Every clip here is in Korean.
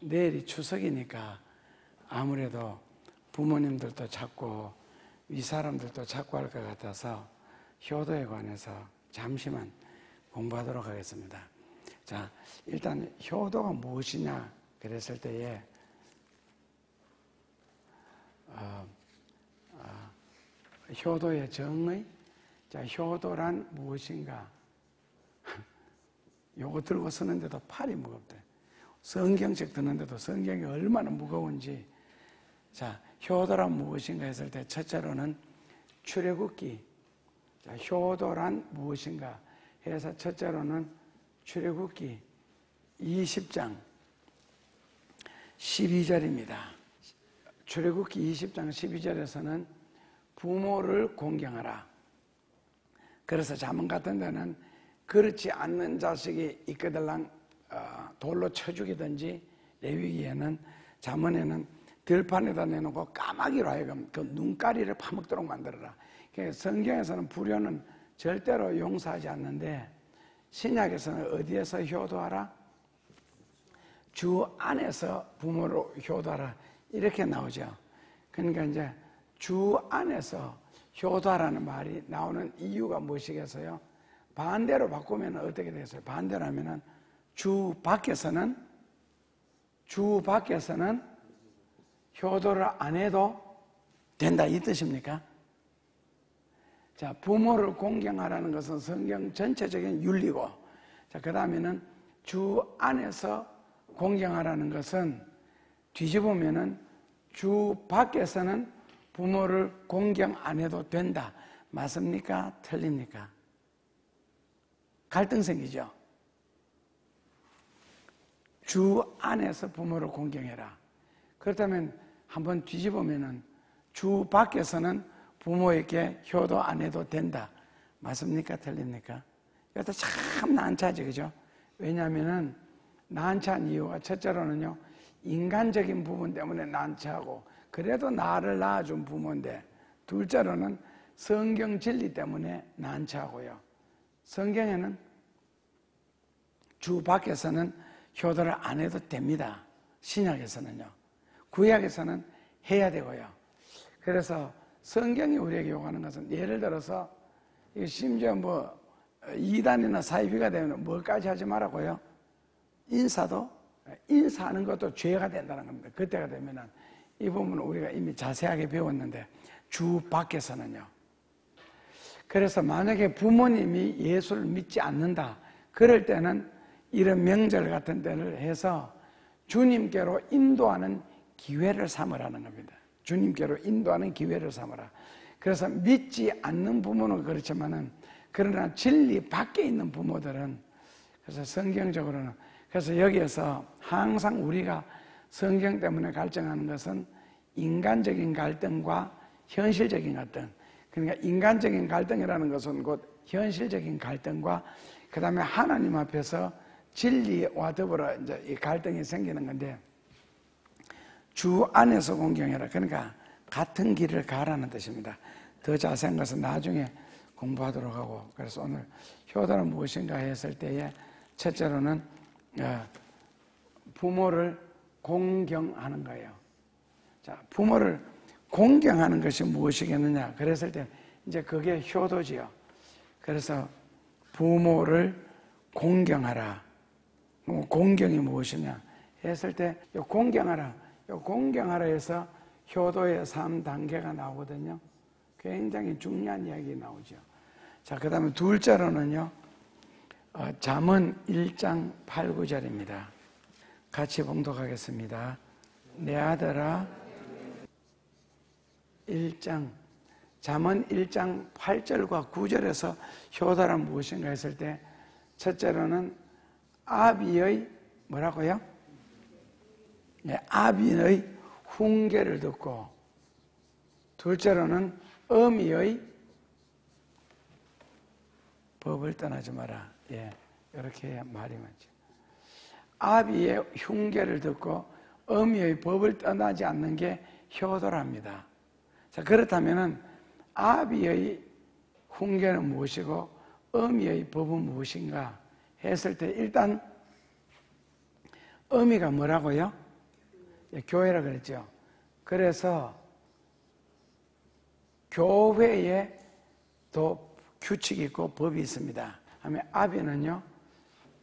내일이 추석이니까 아무래도 부모님들도 찾고 윗사람들도 찾고 할 것 같아서 효도에 관해서 잠시만 공부하도록 하겠습니다. 자, 일단 효도가 무엇이냐 그랬을 때에 효도의 정의. 자, 효도란 무엇인가? 요거 들고 서는데도 팔이 무겁대. 성경책 드는데도 성경이 얼마나 무거운지. 자, 효도란 무엇인가 했을 때 첫째로는 출애굽기. 자, 효도란 무엇인가 해서 첫째로는 출애굽기 20장 12절입니다. 출애굽기 20장 12절에서는 부모를 공경하라. 그래서 잠언 같은 데는 그렇지 않는 자식이 있거들랑 돌로 쳐 죽이든지, 레위기에는 잠언에는 들판에다 내놓고 까마귀로 하여금 그 눈가리를 파먹도록 만들어라. 성경에서는 불효는 절대로 용서하지 않는데 신약에서는 어디에서 효도하라? 주 안에서 부모로 효도하라 이렇게 나오죠. 그러니까 이제 주 안에서 효도하라는 말이 나오는 이유가 무엇이겠어요? 반대로 바꾸면 어떻게 되겠어요? 반대로 하면은 주 밖에서는 효도를 안 해도 된다 이 뜻입니까? 자, 부모를 공경하라는 것은 성경 전체적인 윤리고, 자, 그 다음에는 주 안에서 공경하라는 것은 뒤집으면은 주 밖에서는 부모를 공경 안 해도 된다. 맞습니까? 틀립니까? 갈등 생기죠? 주 안에서 부모를 공경해라. 그렇다면 한번 뒤집으면은 주 밖에서는 부모에게 효도 안 해도 된다. 맞습니까? 틀립니까? 이것도 참 난처하죠, 그죠? 왜냐하면은 난처한 이유가 첫째로는요, 인간적인 부분 때문에 난처하고, 그래도 나를 낳아준 부모인데, 둘째로는 성경 진리 때문에 난처하고요. 성경에는 주 밖에서는 효도를 안 해도 됩니다. 신약에서는요. 구약에서는 해야 되고요. 그래서 성경이 우리에게 요구하는 것은, 예를 들어서 심지어 뭐 이단이나 사이비가 되면 뭐까지 하지 말라고요? 인사하는 것도 죄가 된다는 겁니다. 그때가 되면은 이 부분은 우리가 이미 자세하게 배웠는데, 주 밖에서는요. 그래서 만약에 부모님이 예수를 믿지 않는다, 그럴 때는 이런 명절 같은 때를 해서 주님께로 인도하는 기회를 삼으라는 겁니다. 주님께로 인도하는 기회를 삼으라. 그래서 믿지 않는 부모는 그렇지만은, 그러나 진리 밖에 있는 부모들은, 그래서 성경적으로는, 그래서 여기에서 항상 우리가 성경 때문에 갈등하는 것은 인간적인 갈등과 현실적인 갈등. 그러니까 인간적인 갈등이라는 것은 곧 현실적인 갈등과, 그 다음에 하나님 앞에서 진리와 더불어 이제 이 갈등이 생기는 건데, 주 안에서 공경해라. 그러니까 같은 길을 가라는 뜻입니다. 더 자세한 것은 나중에 공부하도록 하고, 그래서 오늘 효도는 무엇인가 했을 때에 첫째로는 부모를 공경하는 거예요. 자, 부모를 공경하는 것이 무엇이겠느냐 그랬을 때 이제 그게 효도지요. 그래서 부모를 공경하라. 공경이 무엇이냐 했을 때 공경하라 해서 효도의 3단계가 나오거든요. 굉장히 중요한 이야기 나오죠. 자, 그 다음에 둘째로는요, 잠언 1장 8, 9절입니다. 같이 봉독하겠습니다. 내 아들아, 잠언 1장 8절과 9절에서 효도란 무엇인가 했을 때, 첫째로는 아비의 뭐라고요? 네, 아비의 훈계를 듣고, 둘째로는 어미의 법을 떠나지 마라. 예, 이렇게 말이 많죠. 아비의 흉계를 듣고 어미의 법을 떠나지 않는 게 효도랍니다. 자, 그렇다면은 아비의 흉계는 무엇이고 어미의 법은 무엇인가 했을 때, 일단 어미가 뭐라고요? 교회라 그랬죠. 그래서 교회에 또 규칙이 있고 법이 있습니다. 하면 아비는요,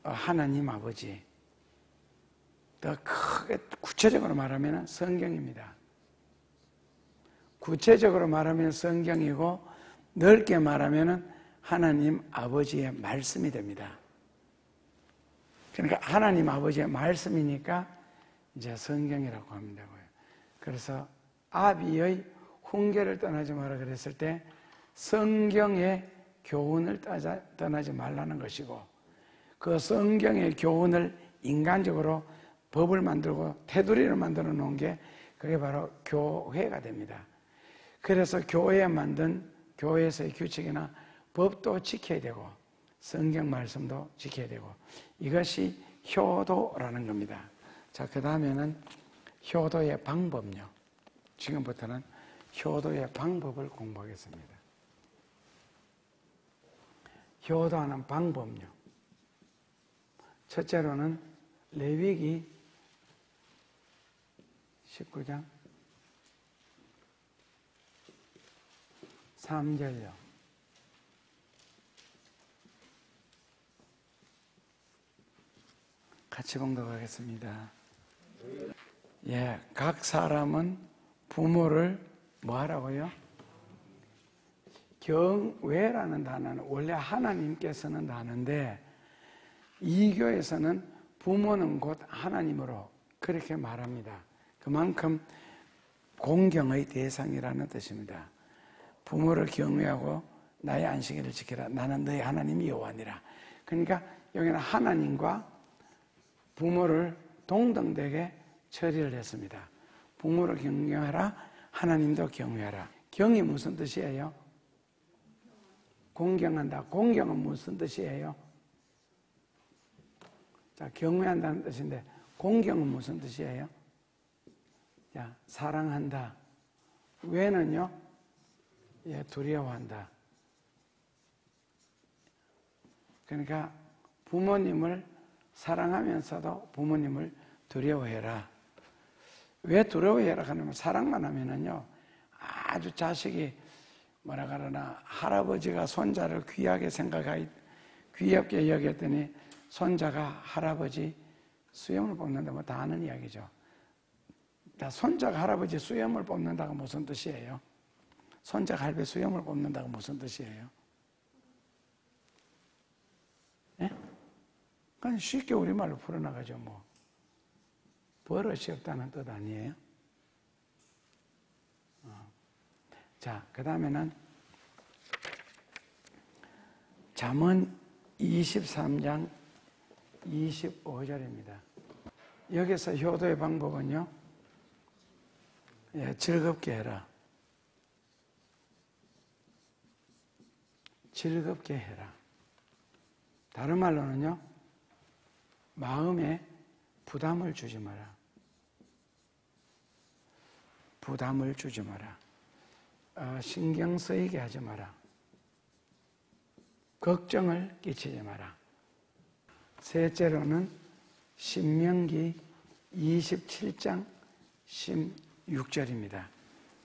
하나님 아버지. 더 크게 구체적으로 말하면 성경입니다. 구체적으로 말하면 성경이고 넓게 말하면 하나님 아버지의 말씀이 됩니다. 그러니까 하나님 아버지의 말씀이니까 이제 성경이라고 하면 되고요. 그래서 아비의 훈계를 떠나지 마라 그랬을 때 성경의 교훈을 떠나지 말라는 것이고, 그 성경의 교훈을 인간적으로 법을 만들고 테두리를 만들어 놓은 게 그게 바로 교회가 됩니다. 그래서 교회에 만든 교회에서의 규칙이나 법도 지켜야 되고 성경 말씀도 지켜야 되고, 이것이 효도라는 겁니다. 자, 그 다음에는 효도의 방법요. 지금부터는 효도의 방법을 공부하겠습니다. 효도하는 방법요. 첫째로는 레위기 19장 3절요. 같이 봉독하겠습니다. 예, 각 사람은 부모를 뭐 하라고요? 경외라는 단어는 원래 하나님께서는 단어인데 이교에서는 부모는 곧 하나님으로 그렇게 말합니다. 그만큼 공경의 대상이라는 뜻입니다. 부모를 경외하고 나의 안식일을 지키라. 나는 너의 하나님이 여호와니라. 그러니까 여기는 하나님과 부모를 동등되게 처리를 했습니다. 부모를 경외하라, 하나님도 경외하라. 경이 무슨 뜻이에요? 공경한다. 공경은 무슨 뜻이에요? 자, 경외한다는 뜻인데 공경은 무슨 뜻이에요? 자, 사랑한다. 왜는요? 예, 두려워한다. 그러니까 부모님을 사랑하면서도 부모님을 두려워해라. 왜 두려워해라 하냐면 사랑만 하면은요, 아주 자식이 뭐라 그러나 할아버지가 손자를 귀엽게 여겼더니 손자가 할아버지 수염을 뽑는다, 뭐 다 아는 이야기죠. 손자가 할아버지 수염을 뽑는다가 무슨 뜻이에요? 손자가 할배 수염을 뽑는다가 무슨 뜻이에요? 예? 그냥 쉽게 우리말로 풀어나가죠, 뭐. 버릇이 없다는 뜻 아니에요? 자, 그 다음에는 잠언 23장 25절입니다. 여기서 효도의 방법은요, 예, 즐겁게 해라. 즐겁게 해라. 다른 말로는요, 마음에 부담을 주지 마라. 부담을 주지 마라. 신경 쓰이게 하지 마라. 걱정을 끼치지 마라. 셋째로는 신명기 27장 16절입니다.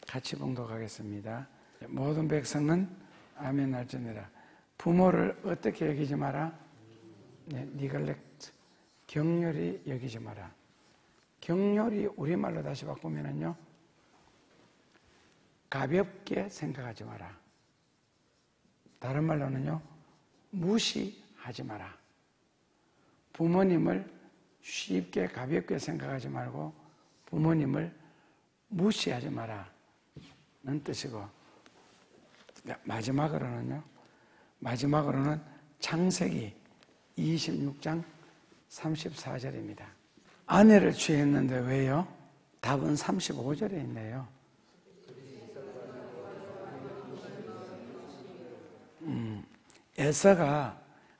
같이 봉독하겠습니다. 모든 백성은 아멘 할지니라. 부모를 어떻게 여기지 마라? neglect, 격렬히 여기지 마라. 격렬히 우리말로 다시 바꾸면은요, 가볍게 생각하지 마라. 다른 말로는요, 무시하지 마라. 부모님을 쉽게 가볍게 생각하지 말고 부모님을 무시하지 마라는 뜻이고, 마지막으로는 창세기 26장 34절입니다. 아내를 취했는데 왜요? 답은 35절에 있네요. 에서가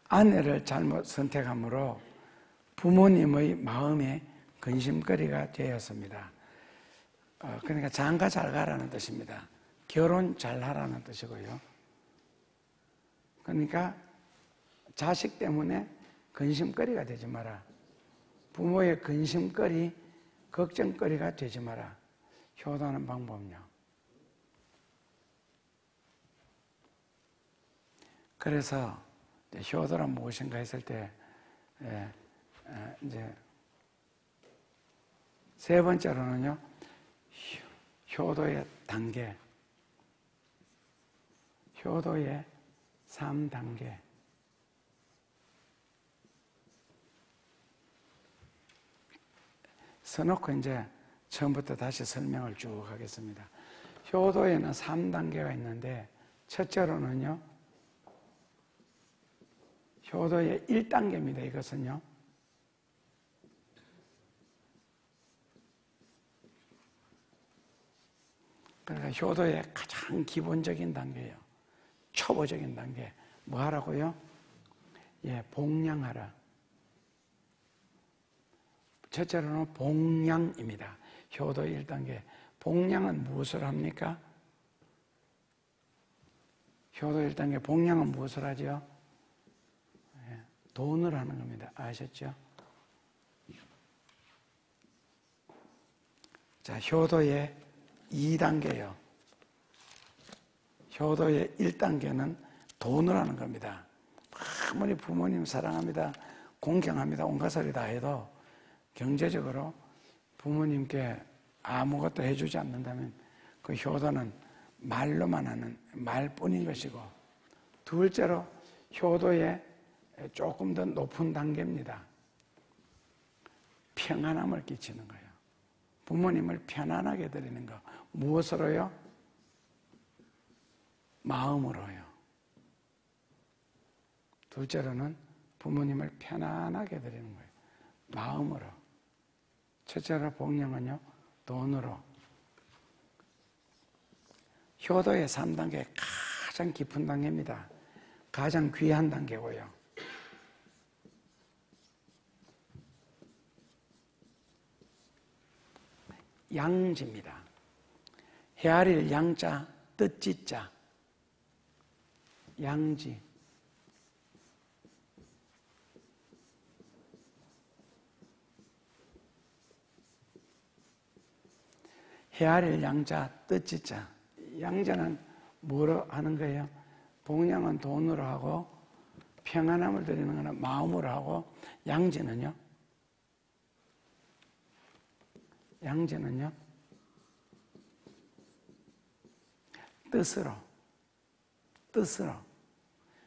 아내를 잘못 선택함으로 부모님의 마음에 근심거리가 되었습니다. 그러니까 장가 잘 가라는 뜻입니다. 결혼 잘 하라는 뜻이고요. 그러니까 자식 때문에 근심거리가 되지 마라. 부모의 근심거리, 걱정거리가 되지 마라. 효도하는 방법은요. 그래서 효도란 무엇인가 했을 때 이제 세 번째로는요, 효도의 단계, 효도의 3단계. 써놓고 이제 처음부터 다시 설명을 쭉 하겠습니다. 효도에는 3단계가 있는데, 첫째로는요, 효도의 1단계입니다. 이것은요, 그러니까 효도의 가장 기본적인 단계예요. 초보적인 단계. 뭐 하라고요? 예, 봉양하라. 첫째로는 봉양입니다. 효도의 1단계. 봉양은 무엇을 합니까? 효도 1단계 봉양은 무엇을 하죠? 예, 돈을 하는 겁니다. 아셨죠? 자, 효도의 2단계요. 효도의 1단계는 돈을 하는 겁니다. 아무리 부모님 사랑합니다, 공경합니다, 온갖 소리 다 해도 경제적으로 부모님께 아무것도 해주지 않는다면 그 효도는 말로만 하는 말뿐인 것이고, 둘째로 효도의 조금 더 높은 단계입니다. 평안함을 끼치는 거예요. 부모님을 편안하게 드리는 거. 무엇으로요? 마음으로요. 둘째로는 부모님을 편안하게 드리는 거예요. 마음으로. 첫째로 봉양은요, 돈으로. 효도의 3단계 가장 깊은 단계입니다. 가장 귀한 단계고요. 양지입니다. 헤아릴 양자, 뜻지자. 양지. 헤아릴 양자, 뜻지자. 양자는 뭐로 하는 거예요? 봉양은 돈으로 하고, 평안함을 드리는 것은 마음으로 하고, 양지는요? 뜻으로.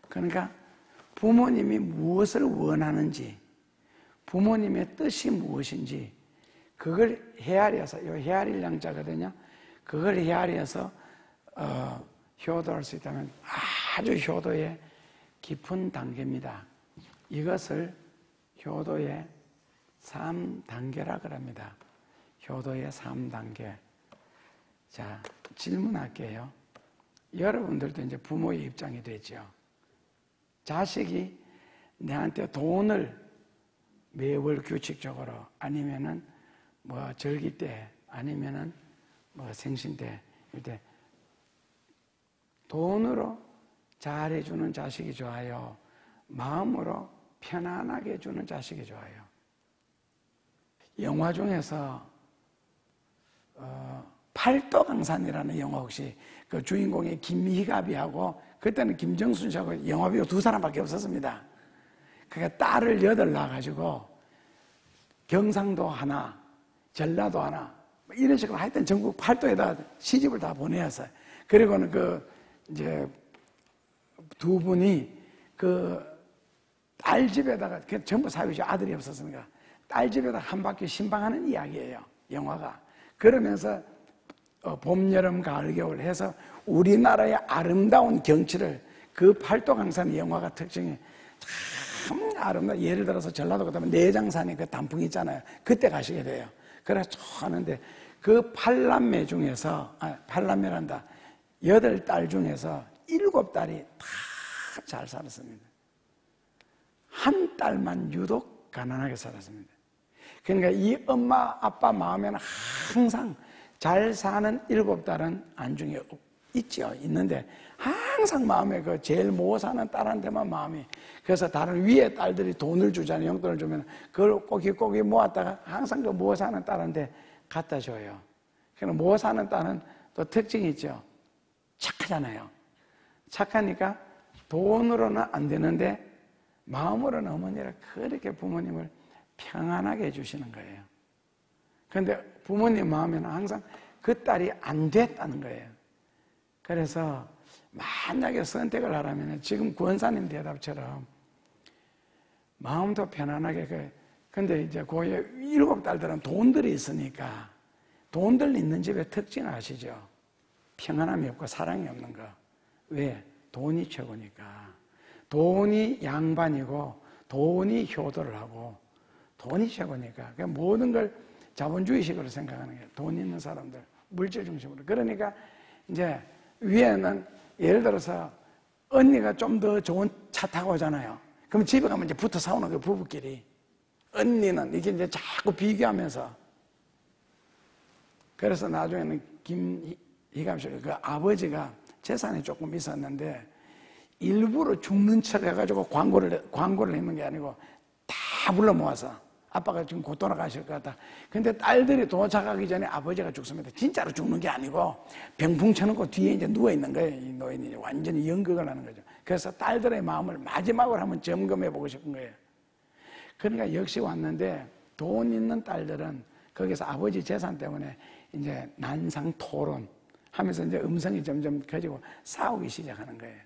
그러니까 부모님이 무엇을 원하는지, 부모님의 뜻이 무엇인지, 그걸 헤아려서, 이 헤아릴 양자거든요. 그걸 헤아려서 효도할 수 있다면 아주 효도의 깊은 단계입니다. 이것을 효도의 3단계라 그럽니다. 효도의 3단계. 자, 질문할게요. 여러분들도 이제 부모의 입장이 되죠. 자식이 내한테 돈을 매월 규칙적으로, 아니면은 뭐 절기 때, 아니면은 뭐 생신 때, 이때 돈으로 잘해주는 자식이 좋아요? 마음으로 편안하게 해주는 자식이 좋아요? 영화 중에서 팔도강산이라는 영화, 혹시 그 주인공의 김희갑이하고, 그때는 김정순 씨하고 영화배우 2사람밖에 없었습니다. 그러니까 딸을 8 낳아가지고 경상도 하나, 전라도 하나, 이런 식으로 하여튼 전국 팔도에다 시집을 다 보내었어요. 그리고는 이제 두 분이 딸 집에다가, 전부 사유지 아들이 없었으니까 딸 집에다 한 바퀴 신방하는 이야기예요, 영화가. 그러면서 봄, 여름, 가을, 겨울 해서 우리나라의 아름다운 경치를, 그 팔도강산 영화가 특징이 참 아름다워. 예를 들어서 전라도 같으면 내장산에 그 단풍 있잖아요. 그때 가시게 돼요. 그래서 쭉 하는데, 그 8남매 중에서, 8남매란다, 8딸 중에서 7딸이 다 잘 살았습니다. 한 딸만 유독 가난하게 살았습니다. 그러니까 이 엄마 아빠 마음에는 항상 잘 사는 7딸은 안중에 있죠. 있는데 항상 마음에 그 제일 못 사는 딸한테만 마음이. 그래서 다른 위에 딸들이 돈을 주잖아요. 용돈을 주면 그걸 꼬깃꼬깃 모았다가 항상 그 못 사는 딸한테 갖다 줘요. 그러니까 못 사는 딸은 또 특징이 있죠. 착하잖아요. 착하니까 돈으로는 안 되는데 마음으로는 어머니가 그렇게 부모님을 평안하게 해주시는 거예요. 그런데 부모님 마음에는 항상 그 딸이 안 됐다는 거예요. 그래서 만약에 선택을 하라면 지금 권사님 대답처럼 마음도 편안하게 근데 이제 그 7딸들은 돈들이 있으니까 돈들 있는 집의 특징 아시죠? 평안함이 없고 사랑이 없는 거. 왜? 돈이 최고니까. 돈이 양반이고 돈이 효도를 하고 돈이 최고니까. 모든 걸 자본주의식으로 생각하는 거예요. 돈 있는 사람들, 물질 중심으로. 그러니까 이제 위에는 예를 들어서 언니가 좀 더 좋은 차 타고 오잖아요. 그럼 집에 가면 이제 붙어 싸우는 거예요, 부부끼리. 언니는 이게 이제 자꾸 비교하면서. 그래서 나중에는 김희감 씨가 그 아버지가 재산이 조금 있었는데 일부러 죽는 척 해가지고 광고를 했는 게 아니고 다 불러 모아서 아빠가 지금 곧 돌아가실 것 같다. 근데 딸들이 도착하기 전에 아버지가 죽습니다. 진짜로 죽는 게 아니고 병풍 쳐놓고 뒤에 이제 누워 있는 거예요. 이 노인이 완전히 연극을 하는 거죠. 그래서 딸들의 마음을 마지막으로 한번 점검해 보고 싶은 거예요. 그러니까 역시 왔는데 돈 있는 딸들은 거기서 아버지 재산 때문에 이제 난상 토론 하면서 이제 음성이 점점 커지고 싸우기 시작하는 거예요.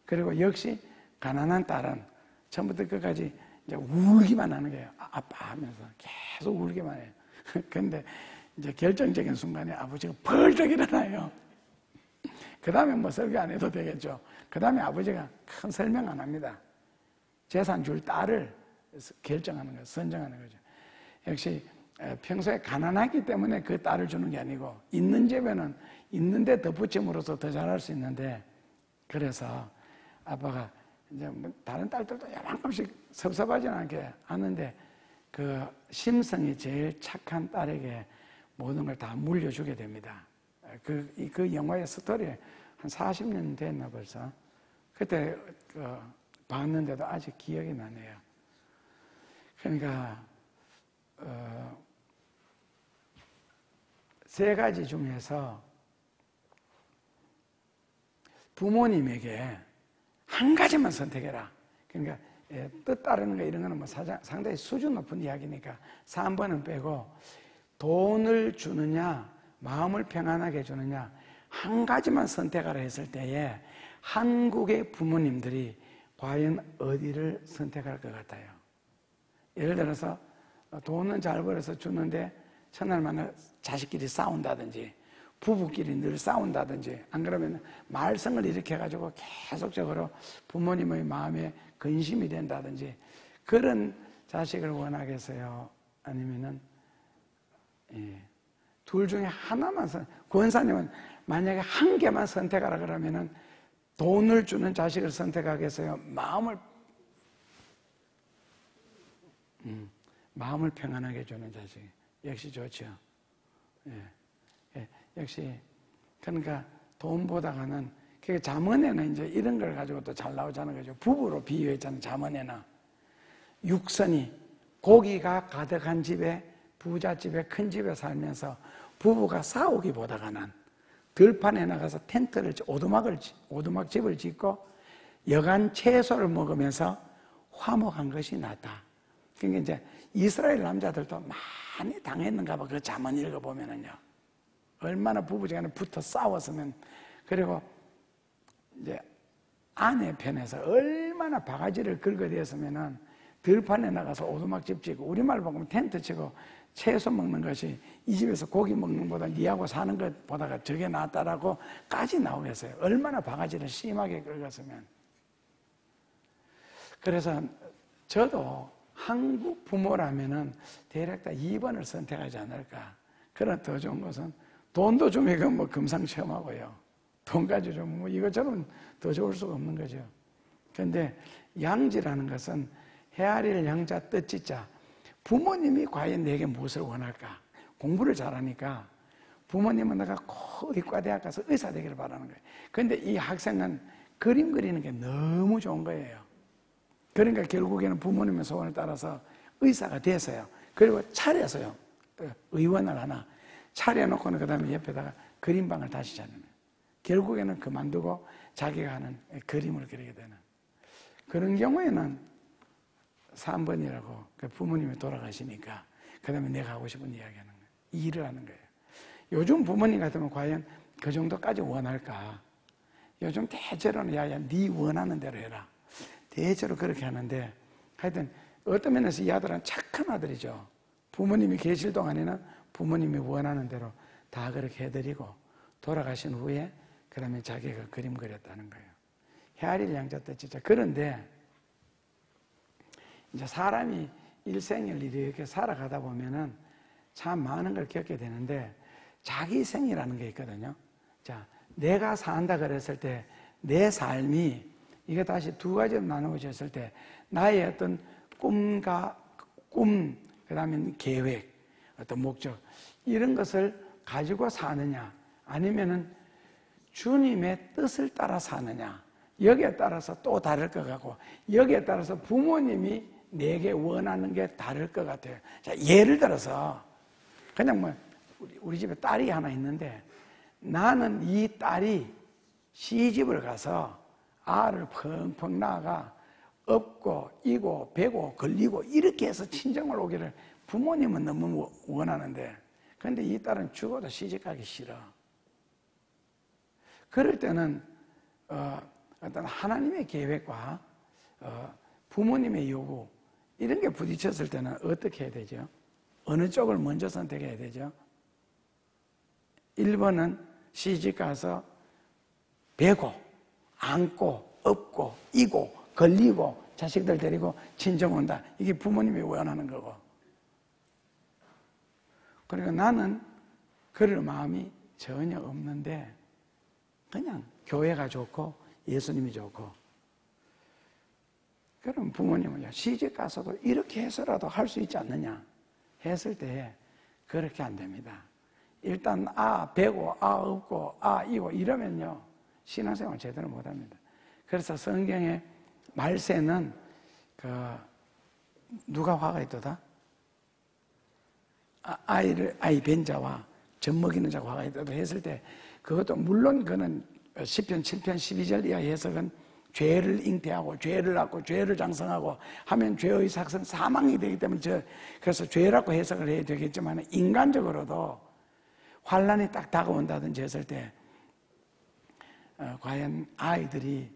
그리고 역시 가난한 딸은 처음부터 끝까지 이제 울기만 하는 거예요. 아빠 하면서 계속 울기만 해요. 근데 이제 결정적인 순간에 아버지가 벌떡 일어나요. 그 다음에 뭐 설교 안 해도 되겠죠. 그 다음에 아버지가 큰 설명 안 합니다. 재산 줄 딸을 결정하는 거예요. 선정하는 거죠. 역시 평소에 가난하기 때문에 그 딸을 주는 게 아니고 있는 집에는 있는데 덧붙임으로써 더 잘할 수 있는데 그래서 아빠가 이제 뭐 다른 딸들도 요만큼씩 섭섭하지 않게 하는데 그 심성이 제일 착한 딸에게 모든 걸 다 물려주게 됩니다. 그 영화의 스토리 한 40년 됐나 벌써. 그때 봤는데도 아직 기억이 나네요. 그러니까 세 가지 중에서 부모님에게 한 가지만 선택해라. 그러니까 뜻 따르는 거 이런 거는 뭐 상당히 수준 높은 이야기니까 3번은 빼고 돈을 주느냐 마음을 평안하게 해주느냐 한 가지만 선택하라 했을 때에 한국의 부모님들이 과연 어디를 선택할 것 같아요? 예를 들어서 돈은 잘 벌어서 주는데 첫날만에 자식끼리 싸운다든지 부부끼리 늘 싸운다든지 안 그러면 말썽을 일으켜가지고 계속적으로 부모님의 마음에 근심이 된다든지 그런 자식을 원하겠어요? 아니면은 둘 중에 하나만 권사님은 만약에 한 개만 선택하라 그러면은 돈을 주는 자식을 선택하겠어요? 마음을 평안하게 해주는 자식 역시 좋죠. 역시 그러니까 돈보다는 그 잠언에는 이제 이런 걸 가지고 또 잘 나오자는 거죠. 부부로 비유했잖아요. 잠언에는 육선이 고기가 가득한 집에 부잣집에 큰 집에 살면서 부부가 싸우기보다는 들판에 나가서 텐트를 오두막 집을 짓고 여간 채소를 먹으면서 화목한 것이 낫다. 그러니까 이제 이스라엘 남자들도 많이 당했는가 봐. 그 잠언 읽어보면은요. 얼마나 부부지간에 붙어 싸웠으면 그리고 이제 아내 편에서 얼마나 바가지를 긁어대었으면은 들판에 나가서 오두막집 짓고 우리말 보면 텐트 치고 채소 먹는 것이 이 집에서 고기 먹는 것보다 니하고 사는 것보다가 저게 낫다라고 까지 나오겠어요. 얼마나 바가지를 심하게 긁었으면. 그래서 저도 한국 부모라면은 대략 다 2번을 선택하지 않을까. 그러나 더 좋은 것은 돈도 좀 이건 뭐 금상첨화고요. 돈까지 좀 뭐 이것처럼 더 좋을 수가 없는 거죠. 그런데 양지라는 것은 헤아릴 양자 뜻지자 부모님이 과연 내게 무엇을 원할까? 공부를 잘하니까 부모님은 내가 꼭 의과대학 가서 의사 되기를 바라는 거예요. 그런데 이 학생은 그림 그리는 게 너무 좋은 거예요. 그러니까 결국에는 부모님의 소원을 따라서 의사가 됐어요. 그리고 차려서요. 의원을 하나 차려놓고는 그 다음에 옆에다가 그림방을 다시 차려요. 결국에는 그만두고 자기가 하는 그림을 그리게 되는. 그런 경우에는 3번이라고 부모님이 돌아가시니까 그 다음에 내가 하고 싶은 이야기 하는 거예요. 일을 하는 거예요. 요즘 부모님 같으면 과연 그 정도까지 원할까? 요즘 대체로는 야야 네 원하는 대로 해라. 대체로 그렇게 하는데 하여튼 어떤 면에서 이 아들은 착한 아들이죠. 부모님이 계실 동안에는 부모님이 원하는 대로 다 그렇게 해드리고 돌아가신 후에 그 다음에 자기가 그림 그렸다는 거예요. 헤아릴 양자 뜻이죠. 그런데 이제 사람이 일생을 이렇게 살아가다 보면은 참 많은 걸 겪게 되는데 자기 생이라는 게 있거든요. 자, 내가 산다 그랬을 때 내 삶이 이게 다시 두 가지로 나누어졌을 때 나의 어떤 꿈, 그 다음에 계획, 어떤 목적 이런 것을 가지고 사느냐 아니면은 주님의 뜻을 따라 사느냐 여기에 따라서 또 다를 것 같고 여기에 따라서 부모님이 내게 원하는 게 다를 것 같아요. 자, 예를 들어서 그냥 뭐 우리 집에 딸이 하나 있는데 나는 이 딸이 시집을 가서 알을 펑펑 낳아가 업고 이고 배고 걸리고 이렇게 해서 친정을 오기를 부모님은 너무 원하는데 그런데 이 딸은 죽어도 시집 가기 싫어. 그럴 때는 어떤 하나님의 계획과 부모님의 요구 이런 게 부딪혔을 때는 어떻게 해야 되죠? 어느 쪽을 먼저 선택해야 되죠? 1번은 시집 가서 배고 안고 업고 이고 걸리고 자식들 데리고 친정 온다. 이게 부모님이 원하는 거고. 그러니까 나는 그럴 마음이 전혀 없는데 그냥 교회가 좋고 예수님이 좋고 그럼 부모님은 시집 가서도 이렇게 해서라도 할 수 있지 않느냐 했을 때 그렇게 안 됩니다. 일단 배고 없고 이고 이러면요 신앙생활 제대로 못합니다. 그래서 성경에 말세는 누가 화가 있도다? 아이 벤 자와 젖 먹이는 자가 화가 있도다 했을 때 그것도 물론 그는 10편 7편 12절 이하 해석은 죄를 잉태하고 죄를 낳고 죄를 장성하고 하면 죄의 삭은 사망이 되기 때문에 그래서 죄라고 해석을 해야 되겠지만 인간적으로도 환란이 딱 다가온다든지 했을 때 과연 아이들이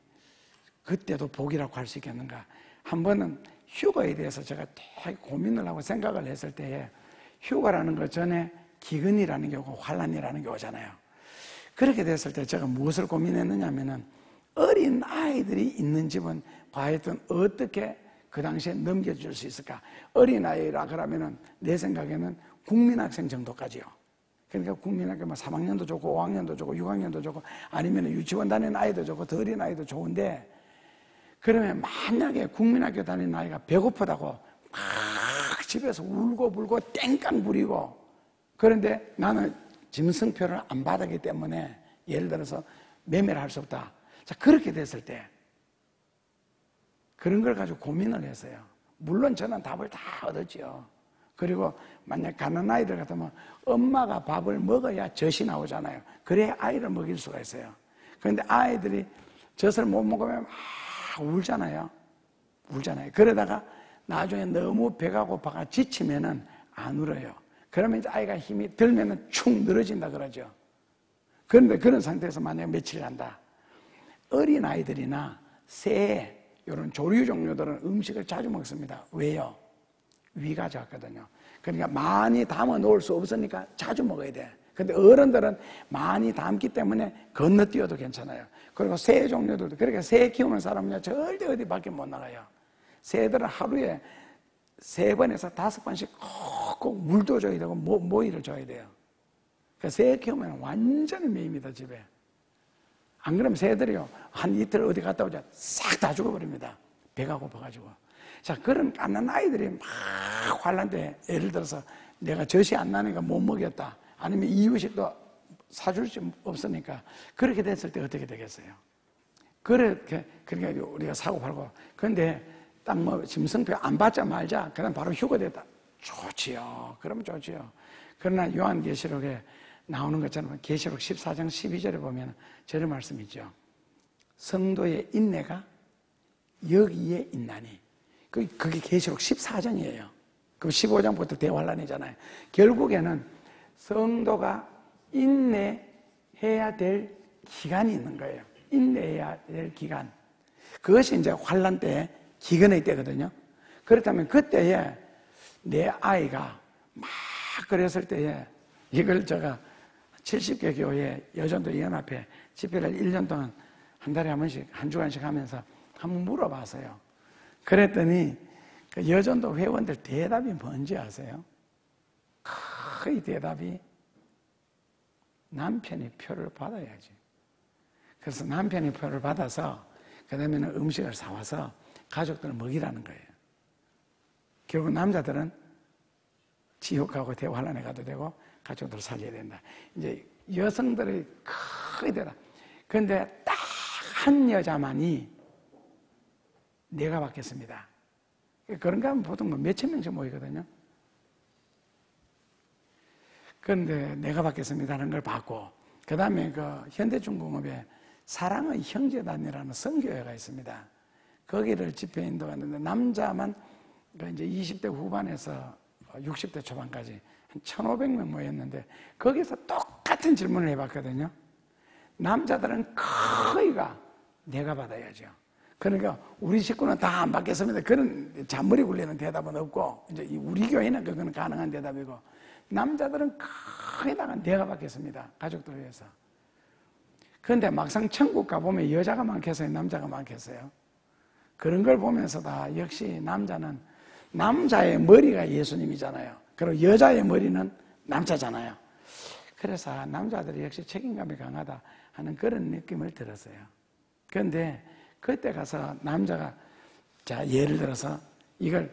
그때도 복이라고 할 수 있겠는가. 한 번은 휴가에 대해서 제가 되게 고민을 하고 생각을 했을 때에 휴가라는 것 전에 기근이라는 게 오고 환란이라는 게 오잖아요. 그렇게 됐을 때 제가 무엇을 고민했느냐 하면은 어린 아이들이 있는 집은 과연 어떻게 그 당시에 넘겨줄 수 있을까? 어린 아이라 그러면은 내 생각에는 국민학생 정도까지요. 그러니까 국민학교 3학년도 좋고 5학년도 좋고 6학년도 좋고 아니면 유치원 다니는 아이도 좋고 더 어린 아이도 좋은데 그러면 만약에 국민학교 다니는 아이가 배고프다고 막 집에서 울고 불고 땡깡 부리고 그런데 나는 짐승표를 안 받았기 때문에 예를 들어서 매매를 할 수 없다. 자, 그렇게 됐을 때 그런 걸 가지고 고민을 했어요. 물론 저는 답을 다 얻었죠. 그리고 만약 가난한 아이들 같으면 엄마가 밥을 먹어야 젖이 나오잖아요. 그래야 아이를 먹일 수가 있어요. 그런데 아이들이 젖을 못 먹으면 막 울잖아요. 그러다가 나중에 너무 배가 고파가 지치면은 안 울어요. 그러면 이제 아이가 힘이 들면은 축 늘어진다 그러죠. 그런데 그런 상태에서 만약 며칠 간다. 어린 아이들이나 새 이런 조류 종류들은 음식을 자주 먹습니다. 왜요? 위가 작거든요. 그러니까 많이 담아 놓을 수 없으니까 자주 먹어야 돼. 근데 어른들은 많이 담기 때문에 건너뛰어도 괜찮아요. 그리고 새 종류들도 그러니까 새 키우는 사람은요 절대 어디 밖에 못 나가요. 새들은 하루에 3번에서 5번씩 꼭 물도 줘야 되고 모이를 줘야 돼요. 그러니까 새 키우면 완전히 매입니다 집에. 안 그러면 새들이요 한 이틀 어디 갔다 오자 싹 다 죽어버립니다. 배가 고파가지고. 자, 그런 깐난 아이들이 막 환란 때 예를 들어서 내가 젖이 안 나니까 못 먹였다. 아니면 이유식도 사줄 수 없으니까 그렇게 됐을 때 어떻게 되겠어요? 그러니까 우리가 사고 팔고. 그런데 딱 뭐 짐승표 안 받자 말자. 그럼 바로 휴거됐다. 좋지요. 그러면 좋지요. 그러나 요한계시록에 나오는 것처럼 계시록 14장 12절에 보면 저런 말씀이 있죠. 성도의 인내가 여기에 있나니. 그게 계시록 14장이에요. 그럼 15장부터 대환란이잖아요. 결국에는 성도가 인내해야 될 기간이 있는 거예요. 인내해야 될 기간. 그것이 이제 환란 때, 기근의 때거든요. 그렇다면 그때에 내 아이가 막 그랬을 때에 이걸 제가 70개 교회 여전도 연합회 집회를 1년 동안 한 달에 한 번씩, 한 주간씩 하면서 한번 물어봤어요. 그랬더니 그 여전도 회원들 대답이 뭔지 아세요? 거의 대답이 남편이 표를 받아야지. 그래서 남편이 표를 받아서 그 다음에는 음식을 사와서 가족들을 먹이라는 거예요. 결국 남자들은 지옥하고 대환란에 가도 되고 가족들을 살려야 된다. 이제 여성들의 거의 대답. 그런데 딱 한 여자만이 내가 받겠습니다. 그런가 하면 보통 뭐 몇천 명씩 모이거든요. 그런데 내가 받겠습니다라는 걸 받고, 그 다음에 그 현대중공업에 사랑의 형제단이라는 선교회가 있습니다. 거기를 집회 인도하는데 남자만 이제 20대 후반에서 60대 초반까지 한 1,500명 모였는데 거기서 똑같은 질문을 해봤거든요. 남자들은 거의가 내가 받아야죠. 그러니까 우리 식구는 다 안 받겠습니다. 그런 잔머리 굴리는 대답은 없고, 이제 우리 교회는 그거는 가능한 대답이고, 남자들은 거의 다 내가 받겠습니다. 가족들 위해서. 그런데 막상 천국 가보면 여자가 많겠어요? 남자가 많겠어요? 그런 걸 보면서 다 역시 남자는, 남자의 머리가 예수님이잖아요. 그리고 여자의 머리는 남자잖아요. 그래서 남자들이 역시 책임감이 강하다 하는 그런 느낌을 들었어요. 그런데 그때 가서 남자가, 자, 예를 들어서 이걸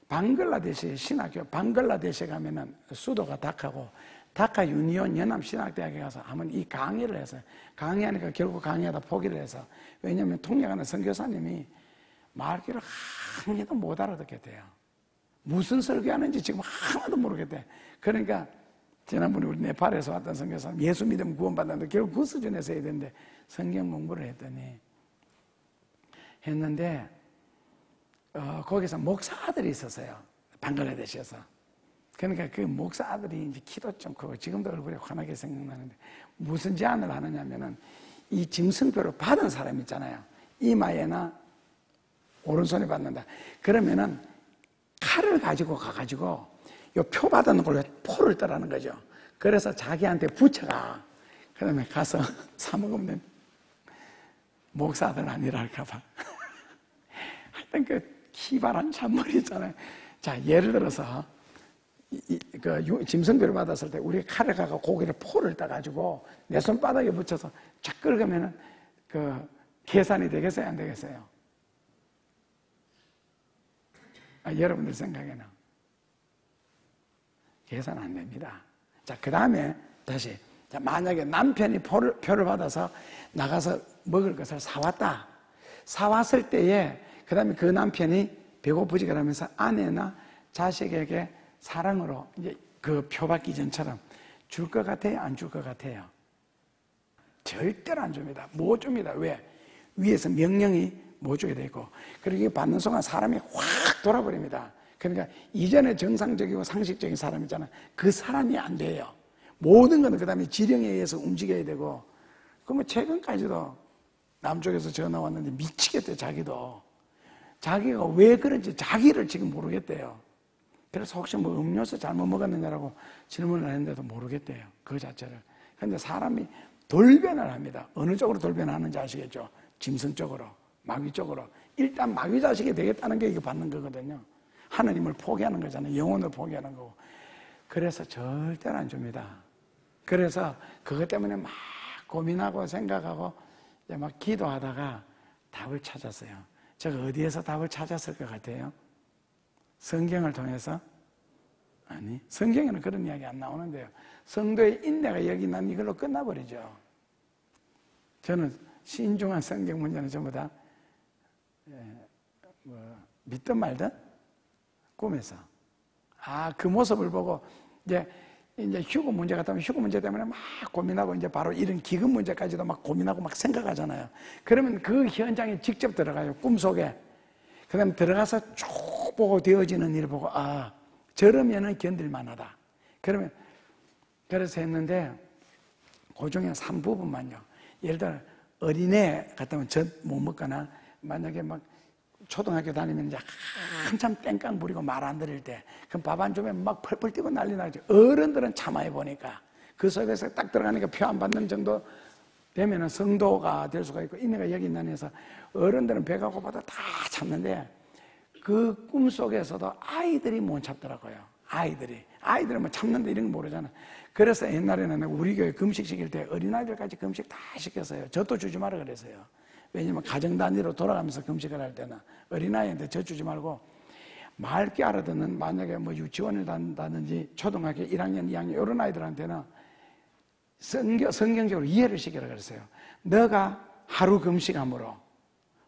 방글라데시 신학교, 방글라데시에 가면은 수도가 다카고, 다카 유니온 연합신학대학에 가서 한번 이 강의를 했어요. 강의하니까 결국 강의하다 포기를 해서, 왜냐하면 통역하는 선교사님이 말귀를 하나도 못 알아듣겠대요. 무슨 설교하는지 지금 하나도 모르겠대. 그러니까 지난번에 우리 네팔에서 왔던 선교사님, 예수 믿으면 구원받는데 결국 그 수준에서 해야 되는데 성경 공부를 했는데 거기서 목사들이 있었어요. 방글라데시에서. 그러니까 그 목사들이 이제 키도 좀 크고, 지금도 얼굴이 환하게 생각나는데 무슨 제안을 하느냐면은 이 짐승표를 받은 사람 있잖아요. 이마에나 오른손에 받는다. 그러면은 칼을 가지고 가가지고 요 표 받은 걸로 포를 떠라는 거죠. 그래서 자기한테 붙여가. 그 다음에 가서 사먹으면 돼. 목사들 아니랄까봐. 하여튼 그 기발한 잔머리 있잖아요. 자, 예를 들어서 그 짐승표를 받았을 때 우리 칼을 가고 고기를 포를 따가지고 내 손바닥에 붙여서 쫙 긁으면은 그 계산이 되겠어요? 안 되겠어요? 여러분들 생각에는 계산 안 됩니다. 자, 그 다음에 다시, 자, 만약에 남편이 표를 받아서 나가서 먹을 것을 사왔다. 사왔을 때에 그 다음에 그 남편이 배고프지 그러면서 아내나 자식에게 사랑으로 이제 그 표 받기 전처럼 줄 것 같아요? 안 줄 것 같아요? 절대로 안 줍니다. 못 줍니다. 왜? 위에서 명령이 못 주게 돼 있고, 그리고 이게 받는 순간 사람이 확 돌아버립니다. 그러니까 이전에 정상적이고 상식적인 사람 있잖아요. 그 사람이 안 돼요. 모든 거는 그 다음에 지령에 의해서 움직여야 되고, 그러면 최근까지도 남쪽에서 전화 왔는데 미치겠대요. 자기가 왜 그런지 자기를 지금 모르겠대요. 그래서 혹시 뭐 음료수 잘못 먹었느냐라고 질문을 했는데도 모르겠대요. 그 자체를. 그런데 사람이 돌변을 합니다. 어느 쪽으로 돌변하는지 아시겠죠? 짐승 쪽으로, 마귀 쪽으로. 일단 마귀 자식이 되겠다는 게 이거 받는 거거든요. 하나님을 포기하는 거잖아요. 영혼을 포기하는 거고. 그래서 절대로 안 줍니다. 그래서 그것 때문에 막 고민하고 생각하고 막 기도하다가 답을 찾았어요. 제가 어디에서 답을 찾았을 것 같아요? 성경을 통해서? 아니, 성경에는 그런 이야기 안 나오는데요. 성도의 인내가 여기 난 이걸로 끝나버리죠. 저는 신중한 성경 문제는 전부 다 믿든 말든 꿈에서 그 모습을 보고 이제 휴고 문제 같으면 휴고 문제 때문에 막 고민하고 이제 바로 이런 기금 문제까지도 막 고민하고 막 생각하잖아요. 그러면 그 현장에 직접 들어가요. 꿈속에. 그 다음에 들어가서 쭉 보고 되어지는 일을 보고 저러면은 견딜만하다. 그래서 했는데 그 중에 3부분만요. 예를 들어 어린애 같으면 젖 못 먹거나 만약에 막 초등학교 다니면 이제 한참 땡깡 부리고 말 안 들을 때 그럼 밥 안 주면 막 펄펄 뛰고 난리 나죠. 어른들은 참아해 보니까 그 속에서 딱 들어가니까 표 안 받는 정도 되면은 성도가 될 수가 있고 인내가 여기 있는 데서 어른들은 배가 고파도 다 참는데 그 꿈속에서도 아이들이 못 참더라고요. 아이들은 뭐 참는데 이런 거 모르잖아. 그래서 옛날에는 우리 교회 금식 시킬 때 어린아이들까지 금식 다 시켰어요. 젖도 주지 마라 그랬어요. 왜냐면 가정 단위로 돌아가면서 금식을 할 때는 어린아이한테 젖 주지 말고 맑게 알아듣는 만약에 뭐 유치원을 다든지 초등학교 1학년, 2학년 이런 아이들한테는 성경적으로 이해를 시키라 그랬어요. 너가 하루 금식함으로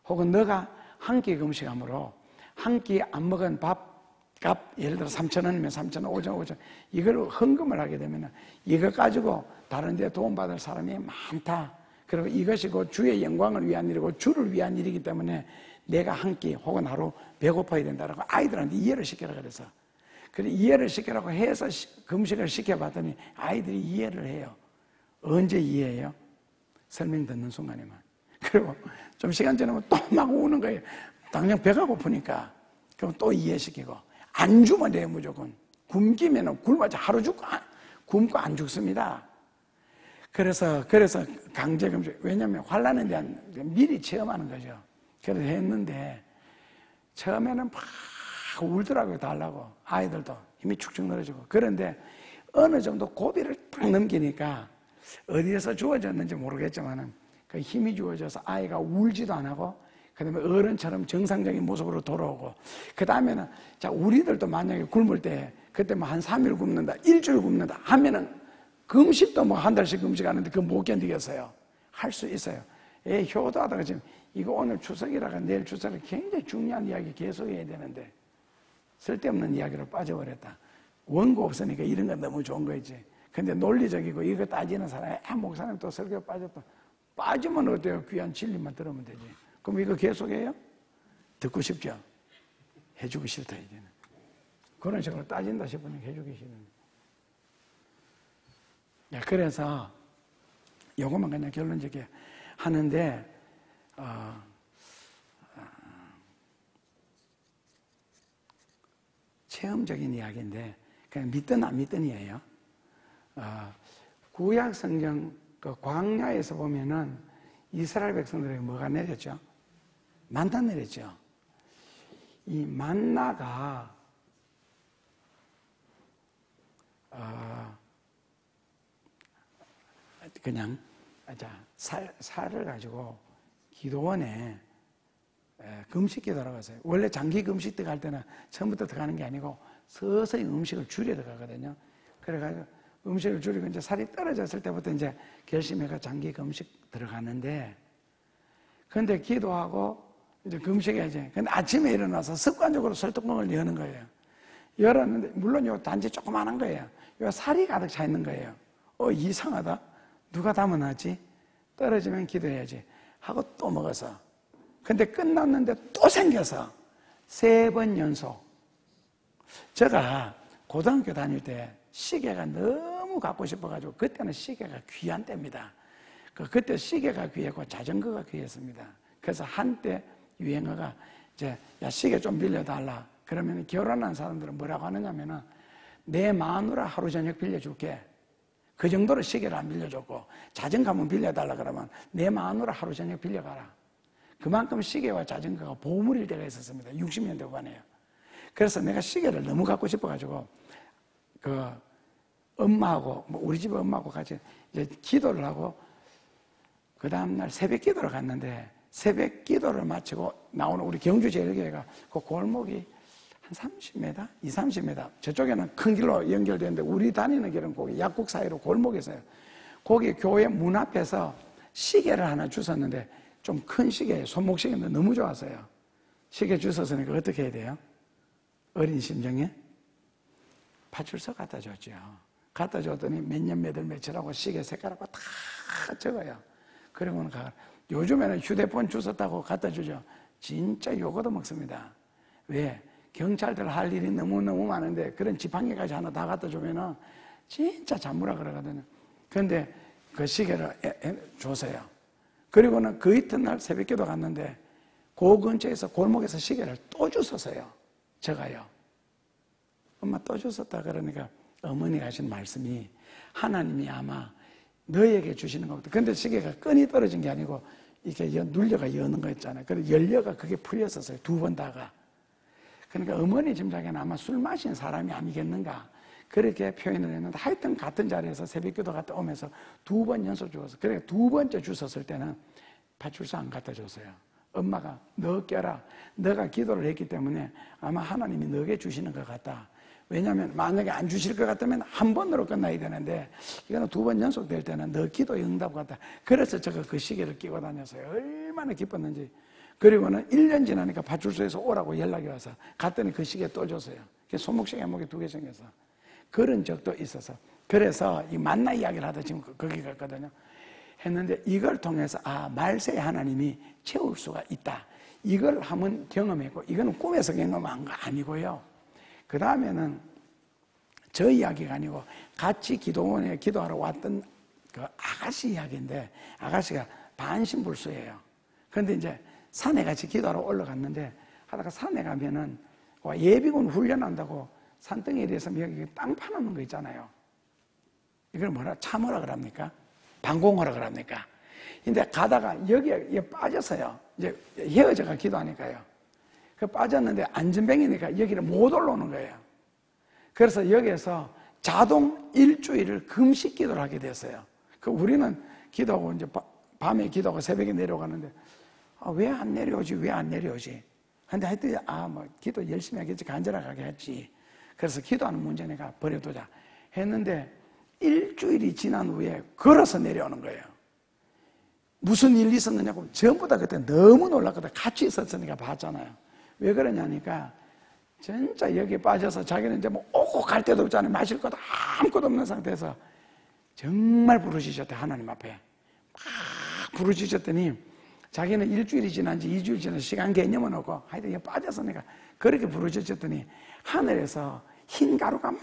혹은 너가 한 끼 금식함으로 한 끼 안 먹은 밥값 예를 들어 3,000원이면 3,000원, 5,000원 이걸 헌금을 하게 되면 이거 가지고 다른 데 도움받을 사람이 많다. 그리고 이것이 곧 주의 영광을 위한 일이고 주를 위한 일이기 때문에 내가 한 끼 혹은 하루 배고파야 된다라고 아이들한테 이해를 시키라 그래서 그래 이해를 시키라고 해서 금식을 시켜봤더니 아이들이 이해를 해요. 언제 이해해요? 설명 듣는 순간에만. 그리고 좀 시간 지나면 또 막 우는 거예요. 당장 배가 고프니까. 그럼 또 이해시키고 안 주면 돼요. 무조건 굶기면 굶어서 하루 굶고 안 죽습니다. 그래서 강제 금식. 왜냐하면 환난에 대한 미리 체험하는 거죠. 그래서 했는데 처음에는 막 울더라고요. 달라고. 아이들도 힘이 축축 늘어지고. 그런데 어느 정도 고비를 딱 넘기니까 어디에서 주어졌는지 모르겠지만 그 힘이 주어져서 아이가 울지도 안 하고 그 다음에 어른처럼 정상적인 모습으로 돌아오고 그 다음에는 자 우리들도 만약에 굶을 때 그때 뭐 한 3일 굶는다 일주일 굶는다 하면은 금식도 뭐 한 달씩 금식하는데 그거 못 견디겠어요. 할 수 있어요. 효도하다가 지금 이거 오늘 추석이라가 내일 추석이 굉장히 중요한 이야기 계속해야 되는데 쓸데없는 이야기로 빠져버렸다. 원고 없으니까 이런 건 너무 좋은 거지. 근데 논리적이고 이거 따지는 사람이 목사님 또 설교 빠졌다. 빠지면 어때요? 귀한 진리만 들으면 되지. 그럼 이거 계속해요? 듣고 싶죠? 해주기 싫다 이제는. 그런 식으로 따진다 싶으면 해주기 싫은. 그래서 요것만 그냥 결론적이게 하는데 체험적인 이야기인데 그냥 믿든 안 믿든이에요. 구약 성경 그 광야에서 보면은 이스라엘 백성들에게 뭐가 내렸죠? 만나 내렸죠. 이 만나가 그냥 살을 가지고 기도원에 금식 기도라고 했어요. 원래 장기 금식 들어갈 때는 처음부터 들어가는 게 아니고 서서히 음식을 줄여 들어가거든요. 그래가지고 음식을 줄이고 이제 살이 떨어졌을 때부터 이제 결심해가 장기 금식 들어가는데 근데 기도하고 이제 금식해야지. 근데 아침에 일어나서 습관적으로 설떡먹을 여는 거예요. 열었는데 물론 요 단지 조그만한 거예요. 요 살이 가득 차 있는 거예요. 이상하다. 누가 담아놨지? 떨어지면 기도해야지 하고 또 먹어서 근데 끝났는데 또 생겨서 3번 연속. 제가 고등학교 다닐 때 시계가 너무 갖고 싶어가지고 그때는 시계가 귀한 때입니다. 그때 시계가 귀했고 자전거가 귀했습니다. 그래서 한때 유행어가 이제 야 시계 좀 빌려달라. 그러면 결혼한 사람들은 뭐라고 하느냐면은 내 마누라 하루 저녁 빌려줄게. 그 정도로 시계를 안 빌려줬고 자전거 한번 빌려달라 그러면 내 마누라 하루 저녁 빌려가라. 그만큼 시계와 자전거가 보물일 때가 있었습니다. 60년대 후반에요. 그래서 내가 시계를 너무 갖고 싶어가지고 그 엄마하고 우리 집 엄마하고 같이 이제 기도를 하고 그 다음날 새벽 기도를 갔는데 새벽 기도를 마치고 나오는 우리 경주 제일교회가 그 골목이 한 30m? 30m. 저쪽에는 큰 길로 연결되는데 우리 다니는 길은 거기 약국 사이로 골목에서요. 거기 교회 문 앞에서 시계를 하나 주셨는데 좀 큰 시계예요. 손목 시계인데 너무 좋았어요. 시계 주셨으니까 어떻게 해야 돼요? 어린 심정에 파출소 갖다 줬죠. 갖다 줬더니 몇 년 몇 월 며칠하고 시계 색깔하고 다 적어요. 그러고는 요즘에는 휴대폰 주웠다고 갖다 주죠. 진짜 요거도 먹습니다. 왜? 경찰들 할 일이 너무너무 많은데 그런 지팡이까지 하나 다 갖다 주면은 진짜 잠무라 그러거든요. 그런데 그 시계를 줬어요. 그리고는 그 이튿날 새벽기도 갔는데 그 근처에서 골목에서 시계를 또 주셨어요. 제가요. 엄마 또 주셨다 그러니까 어머니가 하신 말씀이 하나님이 아마 너에게 주시는 거거든. 근데 시계가 끈이 떨어진 게 아니고 이게 눌려가 여는 거 있잖아요. 그래서 열려가 그게 풀렸었어요. 2번 다가. 그러니까 어머니 짐작에는 아마 술 마신 사람이 아니겠는가 그렇게 표현을 했는데 하여튼 같은 자리에서 새벽기도 갔다 오면서 2번 연속 주었어요. 그러니까 2번째 주셨을 때는 파출소 안 갖다 줬어요. 엄마가 너 껴라. 너가 기도를 했기 때문에 아마 하나님이 너에게 주시는 것 같다. 왜냐하면 만약에 안 주실 것 같으면 한 번으로 끝나야 되는데 이거는 2번 연속 될 때는 너 기도의 응답 같다. 그래서 제가 그 시계를 끼고 다녔어요. 얼마나 기뻤는지. 그리고는 1년 지나니까 파출소에서 오라고 연락이 와서 갔더니 그 시계 또 줬어요. 손목시계 목에 2개 생겨서. 그런 적도 있어서. 그래서 이 만나 이야기를 하다 지금 거기 갔거든요. 했는데 이걸 통해서 말세에 하나님이 채울 수가 있다. 이걸 한번 경험했고 이거는 꿈에서 경험한 거 아니고요. 그 다음에는 저 이야기가 아니고 같이 기도원에 기도하러 왔던 그 아가씨 이야기인데 아가씨가 반신불수예요. 그런데 이제 산에 같이 기도하러 올라갔는데 하다가 산에 가면은 예비군 훈련한다고 산등에리에서 여기 땅 파놓는 거 있잖아요. 이걸 참으라 그럽니까? 방공하라 그럽니까? 근데 가다가 여기에 빠졌어요. 이제 헤어져가 기도하니까요. 그 빠졌는데 안전뱅이니까 여기를 못 올라오는 거예요. 그래서 여기에서 자동 일주일을 금식 기도를 하게 됐어요. 우리는 기도하고 이제 밤에 기도하고 새벽에 내려가는데 왜 안 내려오지? 왜 안 내려오지? 근데 하여튼 기도 열심히 하겠지. 간절하게 했지. 그래서 기도하는 문제니까 버려두자 했는데 일주일이 지난 후에 걸어서 내려오는 거예요. 무슨 일이 있었느냐고 전부 다 그때 너무 놀랐거든. 같이 있었으니까 봤잖아요. 왜 그러냐니까 진짜 여기에 빠져서 자기는 이제 오고 갈 데도 없잖아요. 마실 것도 아무것도 없는 상태에서 정말 부르짖었대. 하나님 앞에 막 부르짖었더니 자기는 일주일이 지난지 2주일 지난 시간 개념은 없고 하여튼 빠졌으니까 그렇게 부르짖었더니 하늘에서 흰 가루가 막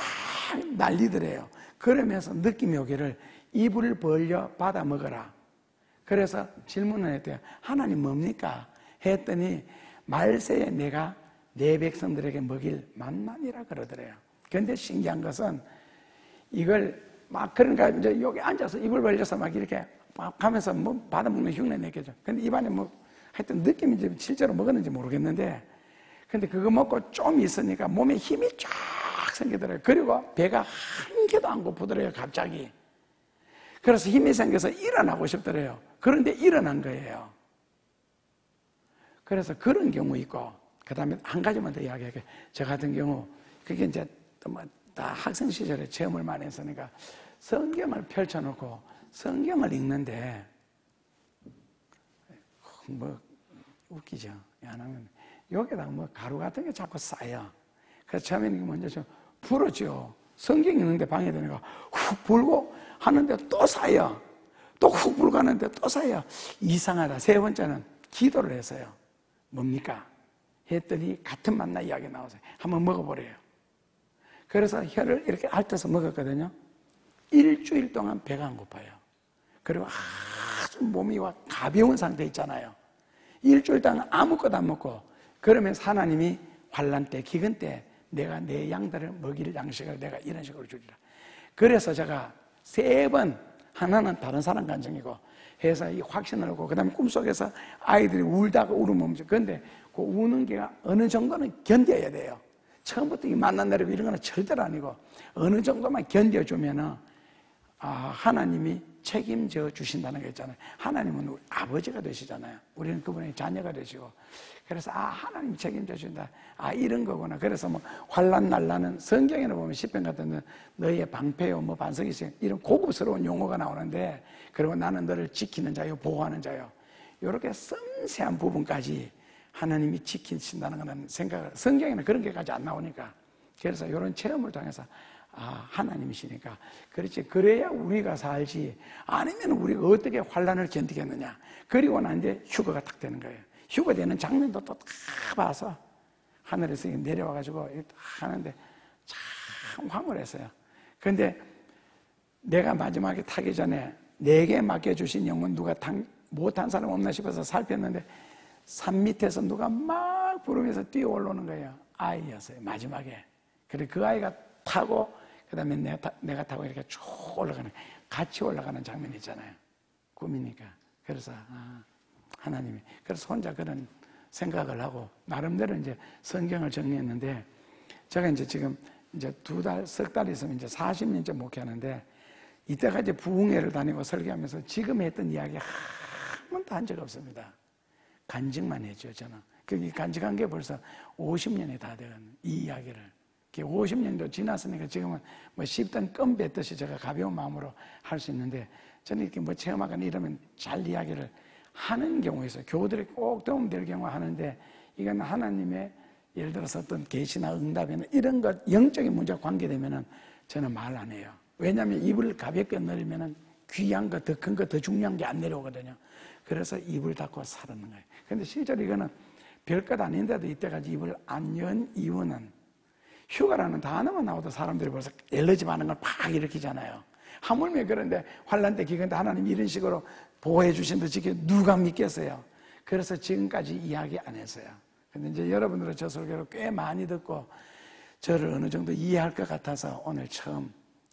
날리더래요. 그러면서 느낌이 오기를 입을 벌려 받아 먹어라. 그래서 질문을 했대요. 하나님 뭡니까? 했더니 말세에 내가 내 백성들에게 먹일 만나니라 그러더래요. 그런데 신기한 것은 이걸 막 그러니까 이제 여기 앉아서 입을 벌려서 막 이렇게 막 하면서 받아먹는 흉내 내겠죠. 근데 입안에 하여튼 느낌이 이제 실제로 먹었는지 모르겠는데 근데 그거 먹고 좀 있으니까 몸에 힘이 쫙 생기더래요. 그리고 배가 한 개도 안 고프더래요. 갑자기. 그래서 힘이 생겨서 일어나고 싶더래요. 그런데 일어난 거예요. 그래서 그런 경우 있고 그 다음에 한 가지만 더 이야기할게요. 저 같은 경우 그게 이제 다 학생 시절에 체험을 많이 했으니까 성경을 펼쳐놓고 성경을 읽는데 웃기죠. 안 하면 여기다가 가루 같은 게 자꾸 쌓여. 그래서 처음에는 먼저 좀 불었죠. 성경 읽는데 방해되니까 훅 불고 하는데 또 쌓여. 또 훅 불고 하는데 또 쌓여. 이상하다. 세 번째는 기도를 했어요. 뭡니까? 했더니 같은 만나 이야기 나오세요. 한번 먹어보래요. 그래서 혀를 이렇게 핥아서 먹었거든요. 일주일 동안 배가 안 고파요. 그리고 아주 몸이 가벼운 상태 있잖아요. 일주일 동안 아무것도 안 먹고 그러면서 하나님이 환난 때, 기근 때 내가 내 양들을 먹일 양식을 내가 이런 식으로 주리라. 그래서 제가 3번, 하나는 다른 사람 간증이고 해서 이 확신을 하고 그 다음에 꿈속에서 아이들이 울다가 울으면 그런데 그 우는 게 어느 정도는 견뎌야 돼요. 처음부터 이 만난 내리고 이런 거는 절대로 아니고 어느 정도만 견뎌주면은 하나님이 책임져 주신다는 거 있잖아요. 하나님은 우리 아버지가 되시잖아요. 우리는 그분의 자녀가 되시고. 그래서 하나님이 책임져 준다. 이런 거구나. 그래서 뭐 환난 날라는 성경에는 보면 시편 같은 데 너희의 방패요 뭐 반석이 있어요. 이런 고급스러운 용어가 나오는데, 그리고 나는 너를 지키는 자요 보호하는 자요. 이렇게 섬세한 부분까지 하나님이 지키신다는 거는 생각을, 성경에는 그런 게까지 안 나오니까. 그래서 이런 체험을 통해서 하나님이시니까. 그렇지. 그래야 우리가 살지. 아니면 우리가 어떻게 환난을 견디겠느냐. 그리고 난 이제 휴거가 딱 되는 거예요. 휴거 되는 장면도 또 다 봐서 하늘에서 내려와가지고 하는데 참 황홀했어요. 근데 내가 마지막에 타기 전에 내게 맡겨주신 영혼 누가 못한 사람 없나 싶어서 살폈는데 산 밑에서 누가 막 부르면서 뛰어 올라오는 거예요. 아이였어요. 마지막에. 그래 그 아이가 타고 그 다음에 내가 타고 이렇게 쭉 올라가는, 같이 올라가는 장면이 있잖아요. 꿈이니까. 그래서 하나님이, 그래서 혼자 그런 생각을 하고 나름대로 이제 성경을 정리했는데, 제가 이제 지금 이제 석 달 있으면 이제 40년째 목회하는데, 이때까지 부흥회를 다니고 설교하면서 지금 했던 이야기 한 번도 한 적 없습니다. 간증만 했죠, 저는. 그 간증한 게 벌써 50년이 다 된 이 이야기를. 50년도 지났으니까 지금은 뭐 씹던 껌 뱉듯이 제가 가벼운 마음으로 할 수 있는데, 저는 이렇게 뭐 체험하거나 이러면 잘 이야기를 하는 경우에 있어요. 교우들이 꼭 도움될 경우 하는데, 이건 하나님의 예를 들어서 어떤 계시나 응답이나 이런 것, 영적인 문제와 관계되면은 저는 말 안 해요. 왜냐하면 입을 가볍게 내리면은 귀한 거, 더 큰 거, 더 중요한 게 안 내려오거든요. 그래서 입을 닫고 살았는 거예요. 근데 실제로 이거는 별것 아닌데도 이때까지 입을 안 연 이유는, 휴가라는 단어만 나와도 사람들이 벌써 엘러지 반응을 팍 일으키잖아요. 하물며 그런데 환난 때 기근때 하나님이 이런 식으로 보호해 주신다 지켜 누가 믿겠어요? 그래서 지금까지 이야기 안 했어요. 근데 이제 여러분들은 저 설교를 꽤 많이 듣고 저를 어느 정도 이해할 것 같아서 오늘 처음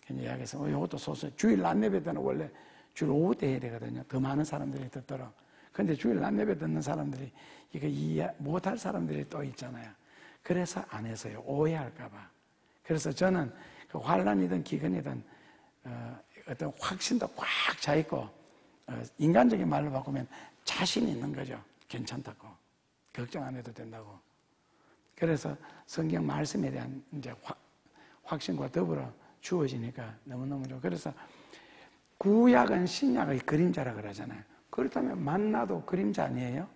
이야기해서 이것도 소소해. 주일 낮예배 때는 원래 주일 오후 때 해야 되거든요. 더 많은 사람들이 듣도록. 근데 주일 낮예배 듣는 사람들이 이거 이해 못할 사람들이 또 있잖아요. 그래서 안 했어요. 오해할까봐. 그래서 저는 그 환난이든 기근이든 어떤 확신도 꽉 차 있고, 인간적인 말로 바꾸면 자신 있는 거죠. 괜찮다고. 걱정 안 해도 된다고. 그래서 성경 말씀에 대한 이제 확신과 더불어 주어지니까 너무너무 좋아. 그래서 구약은 신약의 그림자라 그러잖아요. 그렇다면 만나도 그림자 아니에요?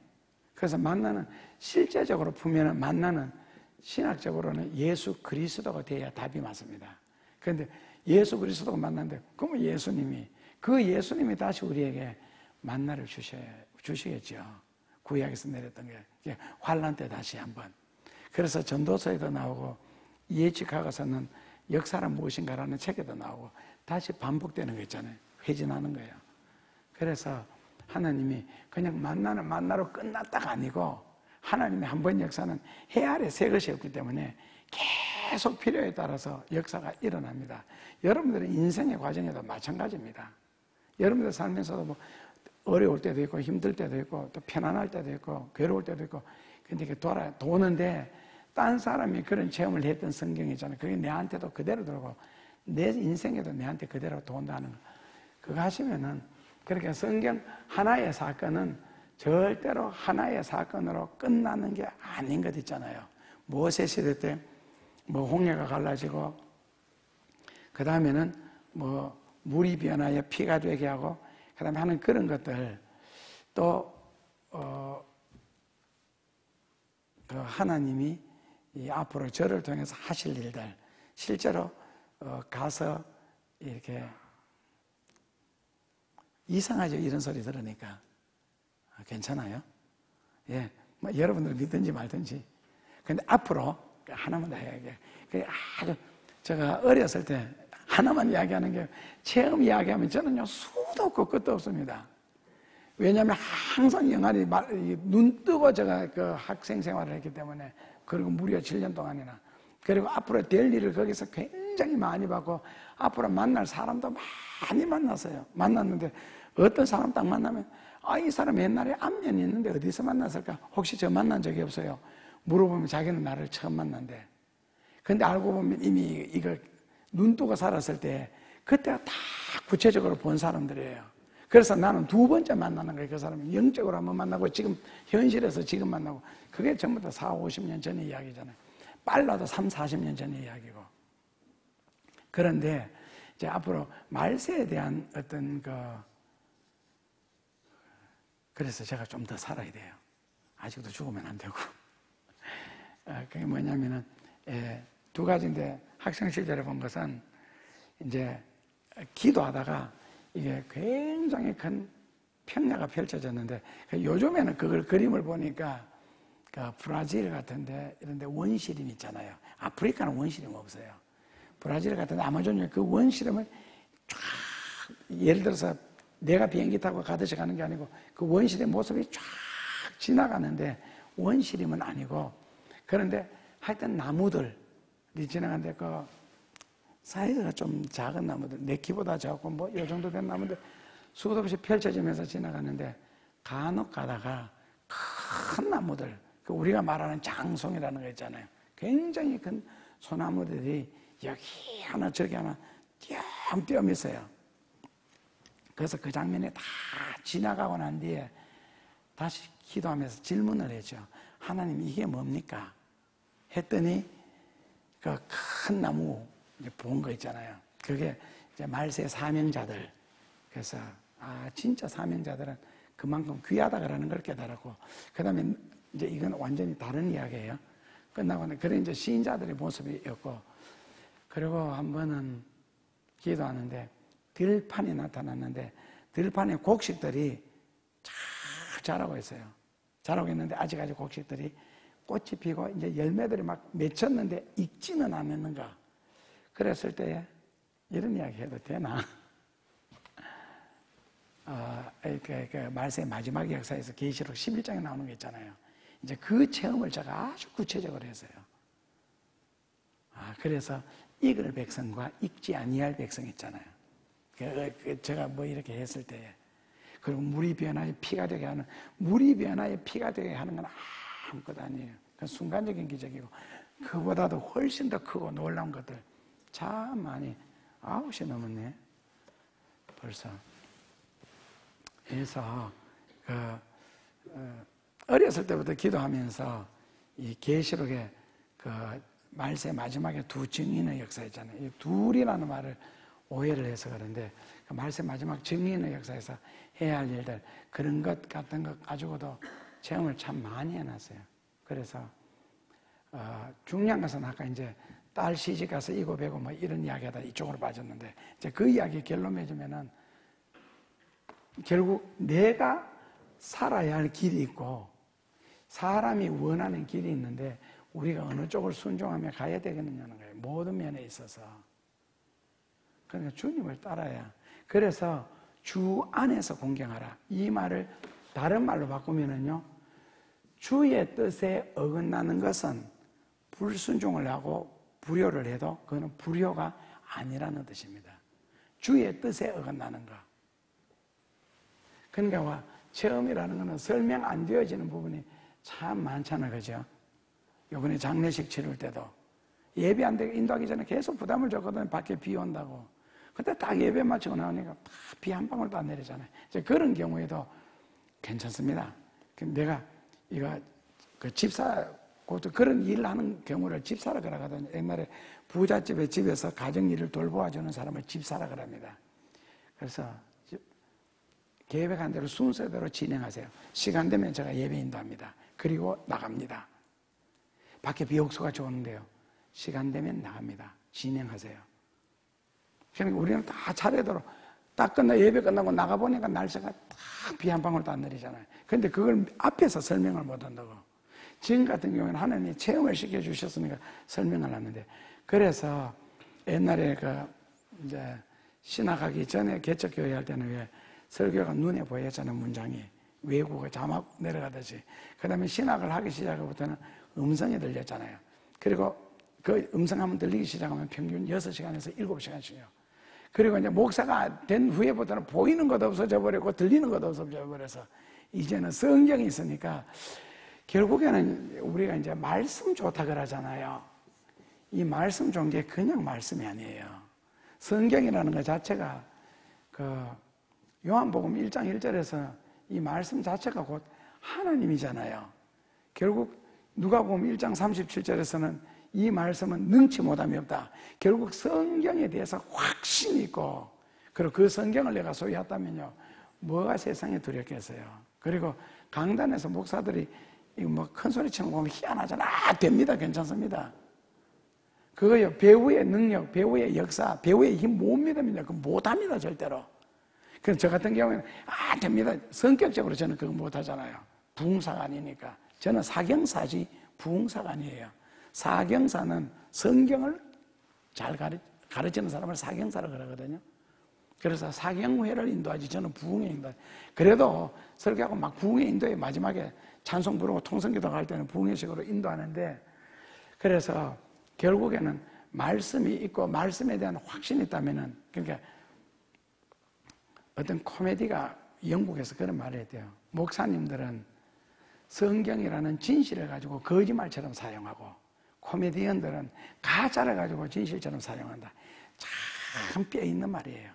그래서 만나는 실제적으로 보면 만나는 신학적으로는 예수 그리스도가 돼야 답이 맞습니다. 그런데 예수 그리스도가 만났는데, 그러면 예수님이 다시 우리에게 만나를 주시겠죠. 구약에서 내렸던 게 환난 때 다시 한번. 그래서 전도서에도 나오고 예측하고서는 역사란 무엇인가라는 책에도 나오고 다시 반복되는 거 있잖아요. 회진하는 거예요. 그래서 하나님이 그냥 만나로 끝났다가 아니고, 하나님의 한 번 역사는 해 아래 새 것이 없기 때문에 계속 필요에 따라서 역사가 일어납니다. 여러분들의 인생의 과정에도 마찬가지입니다. 여러분들 살면서도 뭐 어려울 때도 있고 힘들 때도 있고 또 편안할 때도 있고 괴로울 때도 있고, 근데 이게 도는데 딴 사람이 그런 체험을 했던 성경이잖아요. 그게 내한테도 그대로 들어오고 내 인생에도 내한테 그대로 돈다는 거. 그거 하시면은, 그렇게 성경 하나의 사건은 절대로 하나의 사건으로 끝나는 게 아닌 것 있잖아요. 모세 시대 때 뭐 홍해가 갈라지고, 그 다음에는 뭐 물이 변하여 피가 되게 하고, 그 다음에 하는 그런 것들, 또 그 하나님이 이 앞으로 저를 통해서 하실 일들, 실제로 가서 이렇게, 이상하죠, 이런 소리 들으니까. 괜찮아요? 예, 뭐 여러분들 믿든지 말든지. 근데 앞으로 하나만 더 이야기해. 아주 제가 어렸을 때 하나만 이야기하는 게, 체험 이야기하면 저는요 수도 없고 끝도 없습니다. 왜냐하면 항상 영안이 눈 뜨고 제가 그 학생 생활을 했기 때문에, 그리고 무려 7년 동안이나, 그리고 앞으로 될 일을 거기서 굉장히 많이 받고, 앞으로 만날 사람도 많이 만났는데 어떤 사람 딱 만나면, 이 사람 옛날에 안면이 있는데 어디서 만났을까? 혹시 저 만난 적이 없어요? 물어보면 자기는 나를 처음 만난대. 근데 알고 보면 이미 이거 눈 뜨고 살았을 때 그때가 다 구체적으로 본 사람들이에요. 그래서 나는 두 번째 만나는 거예요. 그 사람이 영적으로 한번 만나고 지금 현실에서 지금 만나고 그게 전부 다 40, 50년 전의 이야기잖아요. 빨라도 3, 40년 전의 이야기고. 그런데 이제 앞으로 말세에 대한 어떤 그래서 제가 좀 더 살아야 돼요. 아직도 죽으면 안 되고. 그게 뭐냐면은 두 가지인데 학생 시절에 본 것은 이제 기도하다가 이게 굉장히 큰 평야가 펼쳐졌는데 요즘에는 그걸 그림을 보니까 브라질 같은데 이런데 원시림 있잖아요. 아프리카는 원시림 없어요. 브라질 같은데 아마존에 그 원시림을 쫙 예를 들어서 내가 비행기 타고 가듯이 가는 게 아니고 그 원시림의 모습이 쫙 지나가는데 원시림은 아니고 그런데 하여튼 나무들이 지나가는데 그 사이즈가 좀 작은 나무들 내 키보다 작고 뭐 이 정도 된 나무들 수도 없이 펼쳐지면서 지나가는데 간혹 가다가 큰 나무들 우리가 말하는 장송이라는 거 있잖아요. 굉장히 큰 소나무들이 여기 하나 저기 하나 띄엄띄엄 있어요. 그래서 그 장면이 다 지나가고 난 뒤에 다시 기도하면서 질문을 했죠. 하나님 이게 뭡니까? 했더니 그 큰 나무 본 거 있잖아요. 그게 이제 말세 사명자들. 그래서 진짜 사명자들은 그만큼 귀하다 그러는 걸 깨달았고 그 다음에 이제 이건 완전히 다른 이야기예요. 끝나고는 그런 이제 시인자들의 모습이었고 그리고 한 번은 기도하는데 들판이 나타났는데 들판에 곡식들이 잘 자라고 있어요. 자라고 있는데 아직 곡식들이 꽃이 피고 이제 열매들이 막 맺혔는데 익지는 않았는가. 그랬을 때 이런 이야기 해도 되나? 말세의 마지막 역사에서 계시록 11장에 나오는 게 있잖아요. 이제 그 체험을 제가 아주 구체적으로 했어요. 그래서 익을 백성과 익지 아니할 백성 있잖아요. 제가 뭐 이렇게 했을 때에 그리고 물이 변화에 피가 되게 하는 물이 변화에 피가 되게 하는 건 아무것도 아니에요. 그 순간적인 기적이고 그보다도 훨씬 더 크고 놀라운 것들 참 많이 9시 넘었네 벌써. 그래서 어렸을 때부터 기도하면서 이 계시록의 말세 마지막에 두 증인의 역사 있잖아요. 이 둘이라는 말을 오해를 해서 그런데 그 말세 마지막 증인의 역사에서 해야 할 일들 그런 것 같은 것 가지고도 체험을 참 많이 해놨어요. 그래서 중요한 것은 아까 이제 딸 시집 가서 이고 배고 뭐 이런 이야기하다 이쪽으로 빠졌는데 이제 그 이야기 결론 맺으면은 결국 내가 살아야 할 길이 있고 사람이 원하는 길이 있는데 우리가 어느 쪽을 순종하며 가야 되겠느냐는 거예요. 모든 면에 있어서. 그러니까 주님을 따라야. 그래서 주 안에서 공경하라. 이 말을 다른 말로 바꾸면은요. 주의 뜻에 어긋나는 것은 불순종을 하고 불효를 해도 그거는 불효가 아니라는 뜻입니다. 주의 뜻에 어긋나는 것. 그러니까 체험이라는 것은 설명 안 되어지는 부분이 참 많잖아요. 그죠? 이번에 장례식 치를 때도 예배 안 되게 인도하기 전에 계속 부담을 줬거든요. 밖에 비 온다고. 그때 딱 예배 마치고 나오니까 비 한 방울도 안 내리잖아요. 이제 그런 경우에도 괜찮습니다. 내가 집사, 그런 일을 하는 경우를 집사라 그러거든요. 옛날에 부잣집의 집에서 가정일을 돌보아주는 사람을 집사라 그럽니다. 그래서 계획한 대로 순서대로 진행하세요. 시간 되면 제가 예배 인도합니다. 그리고 나갑니다. 밖에 비옥수가 좋은데요. 시간 되면 나갑니다. 진행하세요. 그러니까 우리는 다 차례대로 딱 예배 끝나고 나가보니까 날씨가 딱 비 한 방울도 안 내리잖아요. 그런데 그걸 앞에서 설명을 못 한다고. 지금 같은 경우에는 하나님이 체험을 시켜주셨으니까 설명을 하는데 그래서 옛날에 이제 신학하기 전에 개척교회 할 때는 왜 설교가 눈에 보였잖아요. 문장이. 외국어 자막 내려가듯이. 그 다음에 신학을 하기 시작하고부터는 음성이 들렸잖아요. 그리고 그 음성 한번 들리기 시작하면 평균 6시간에서 7시간씩이요. 그리고 이제 목사가 된 후에부터는 보이는 것도 없어져 버리고 들리는 것도 없어져 버려서 이제는 성경이 있으니까 결국에는 우리가 이제 말씀 좋다 그러잖아요. 이 말씀 좋은 게 그냥 말씀이 아니에요. 성경이라는 것 자체가 요한복음 1장 1절에서 이 말씀 자체가 곧 하나님이잖아요. 결국 누가복음 1장 37절에서는 이 말씀은 능치 못함이 없다. 결국 성경에 대해서 확신이 있고, 그리고 그 성경을 내가 소유했다면요, 뭐가 세상에 두렵겠어요. 그리고 강단에서 목사들이 큰 소리 치는 거 보면 희한하잖아. 됩니다. 괜찮습니다. 그거요, 배우의 능력, 배우의 역사, 배우의 힘 못 믿으면요, 그거 못합니다. 절대로. 그래서 저 같은 경우에는 됩니다. 성격적으로 저는 그거 못하잖아요. 부흥사가 아니니까. 저는 사경사지 부흥사가 아니에요. 사경사는 성경을 잘 가르치는 사람을 사경사라고 그러거든요. 그래서 사경회를 인도하지 저는 부흥회 인도하지. 그래도 설교하고 막 부흥회 인도에 마지막에 찬송 부르고 통성기도 갈 때는 부흥회식으로 인도하는데, 그래서 결국에는 말씀이 있고 말씀에 대한 확신이 있다면은, 그러니까 어떤 코미디가 영국에서 그런 말을 했대요. 목사님들은 성경이라는 진실을 가지고 거짓말처럼 사용하고, 코미디언들은 가짜를 가지고 진실처럼 사용한다. 참 뼈 있는 말이에요.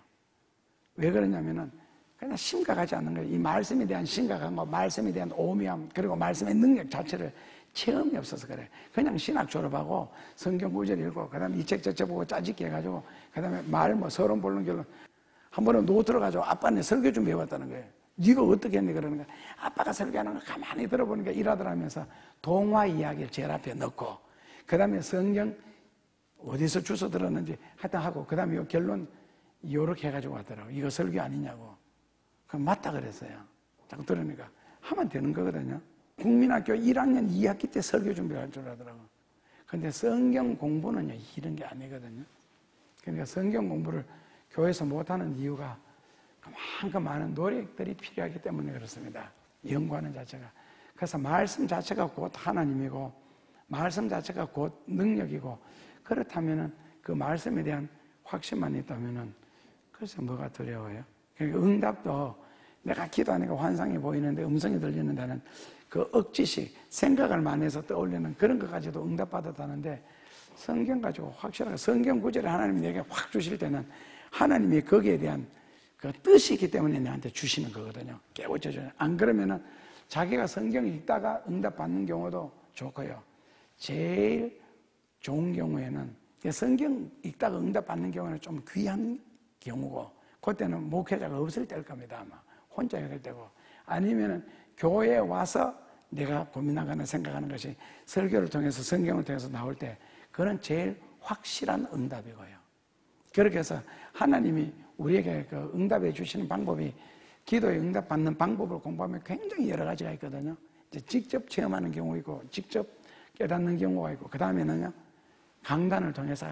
왜 그러냐면은 그냥 심각하지 않는 거예요. 이 말씀에 대한 심각한 거, 말씀에 대한 오묘함, 그리고 말씀의 능력 자체를 체험이 없어서 그래. 그냥 신학 졸업하고 성경 구절 읽고, 그 다음에 이 책 저책 보고 짜집기 해가지고, 그 다음에 말 서론 보는 결론. 한 번은 노트를 가지고 아빠는 설교 준비해왔다는 거예요. 네가 어떻게 했니? 그러는 거야. 아빠가 설교하는 거 가만히 들어보니까 일하더라면서 동화 이야기를 제일 앞에 넣고, 그 다음에 성경 어디서 주워 들었는지 하여튼 하고, 그 다음에 결론 요렇게 해가지고 왔더라고. 이거 설교 아니냐고. 그럼 맞다 그랬어요. 자꾸 들으니까 하면 되는 거거든요. 국민학교 1학년 2학기 때 설교 준비할 줄 알더라고. 근데 성경 공부는요, 이런 게 아니거든요. 그러니까 성경 공부를 교회에서 못하는 이유가 그만큼 많은 노력들이 필요하기 때문에 그렇습니다. 연구하는 자체가. 그래서 말씀 자체가 곧 하나님이고, 말씀 자체가 곧 능력이고, 그렇다면은 그 말씀에 대한 확신만 있다면은 글쎄 뭐가 두려워요? 그러니까 응답도 내가 기도하니까 환상이 보이는데 음성이 들리는 데는 그 억지식, 생각을 많이 해서 떠올리는 그런 것까지도 응답받았다는데, 성경 가지고 확실하게 성경 구절을 하나님이 내게 확 주실 때는 하나님이 거기에 대한 그 뜻이 있기 때문에 내한테 주시는 거거든요. 깨우쳐줘요. 안 그러면은 자기가 성경 읽다가 응답받는 경우도 좋고요. 제일 좋은 경우에는 성경 읽다가 응답받는 경우는 좀 귀한 경우고, 그때는 목회자가 없을 때일 겁니다. 아마 혼자 읽을 때고, 아니면은 교회에 와서 내가 고민하거나 생각하는 것이 설교를 통해서 성경을 통해서 나올 때, 그건 제일 확실한 응답이고요. 그렇게 해서 하나님이 우리에게 그 응답해 주시는 방법이, 기도에 응답받는 방법을 공부하면 굉장히 여러 가지가 있거든요. 이제 직접 체험하는 경우 있고, 직접 깨닫는 경우가 있고, 그 다음에는요, 강단을 통해서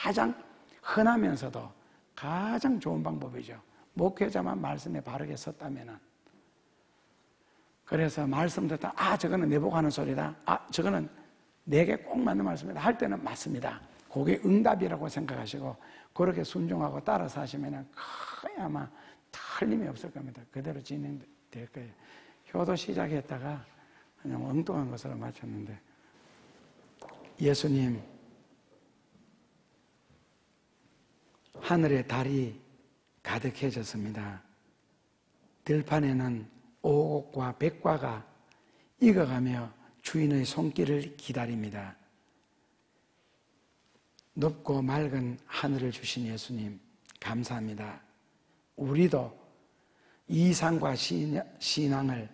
가장 흔하면서도 가장 좋은 방법이죠. 목회자만 말씀에 바르게 섰다면은. 그래서 말씀 듣다, 저거는 내보고 하는 소리다. 저거는 내게 꼭 맞는 말씀이다. 할 때는 맞습니다. 그게 응답이라고 생각하시고, 그렇게 순종하고 따라서 하시면은 거의 아마 틀림이 없을 겁니다. 그대로 진행될 거예요. 효도 시작했다가 그냥 엉뚱한 것으로 마쳤는데, 예수님, 하늘에 달이 가득해졌습니다. 들판에는 오곡과 백과가 익어가며 주인의 손길을 기다립니다. 높고 맑은 하늘을 주신 예수님, 감사합니다. 우리도 이상과 신앙을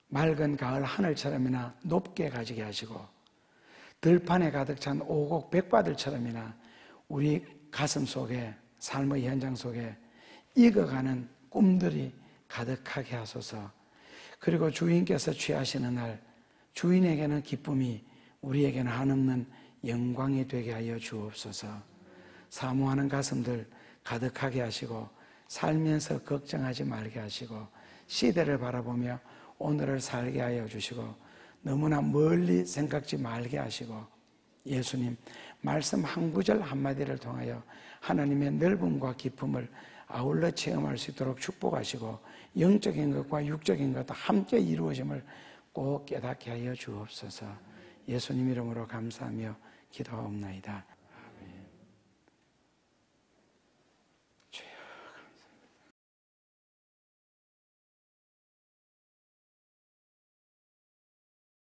맑은 가을 하늘처럼이나 높게 가지게 하시고, 들판에 가득 찬 오곡 백과들처럼이나 우리 가슴 속에, 삶의 현장 속에 익어가는 꿈들이 가득하게 하소서. 그리고 주인께서 취하시는 날, 주인에게는 기쁨이, 우리에게는 한없는 영광이 되게 하여 주옵소서. 사모하는 가슴들 가득하게 하시고, 살면서 걱정하지 말게 하시고, 시대를 바라보며 오늘을 살게 하여 주시고, 너무나 멀리 생각지 말게 하시고, 예수님, 말씀 한 구절 한마디를 통하여 하나님의 넓음과 깊음을 아울러 체험할 수 있도록 축복하시고, 영적인 것과 육적인 것도 함께 이루어짐을 꼭 깨닫게 하여 주옵소서. 예수님 이름으로 감사하며 기도하옵나이다.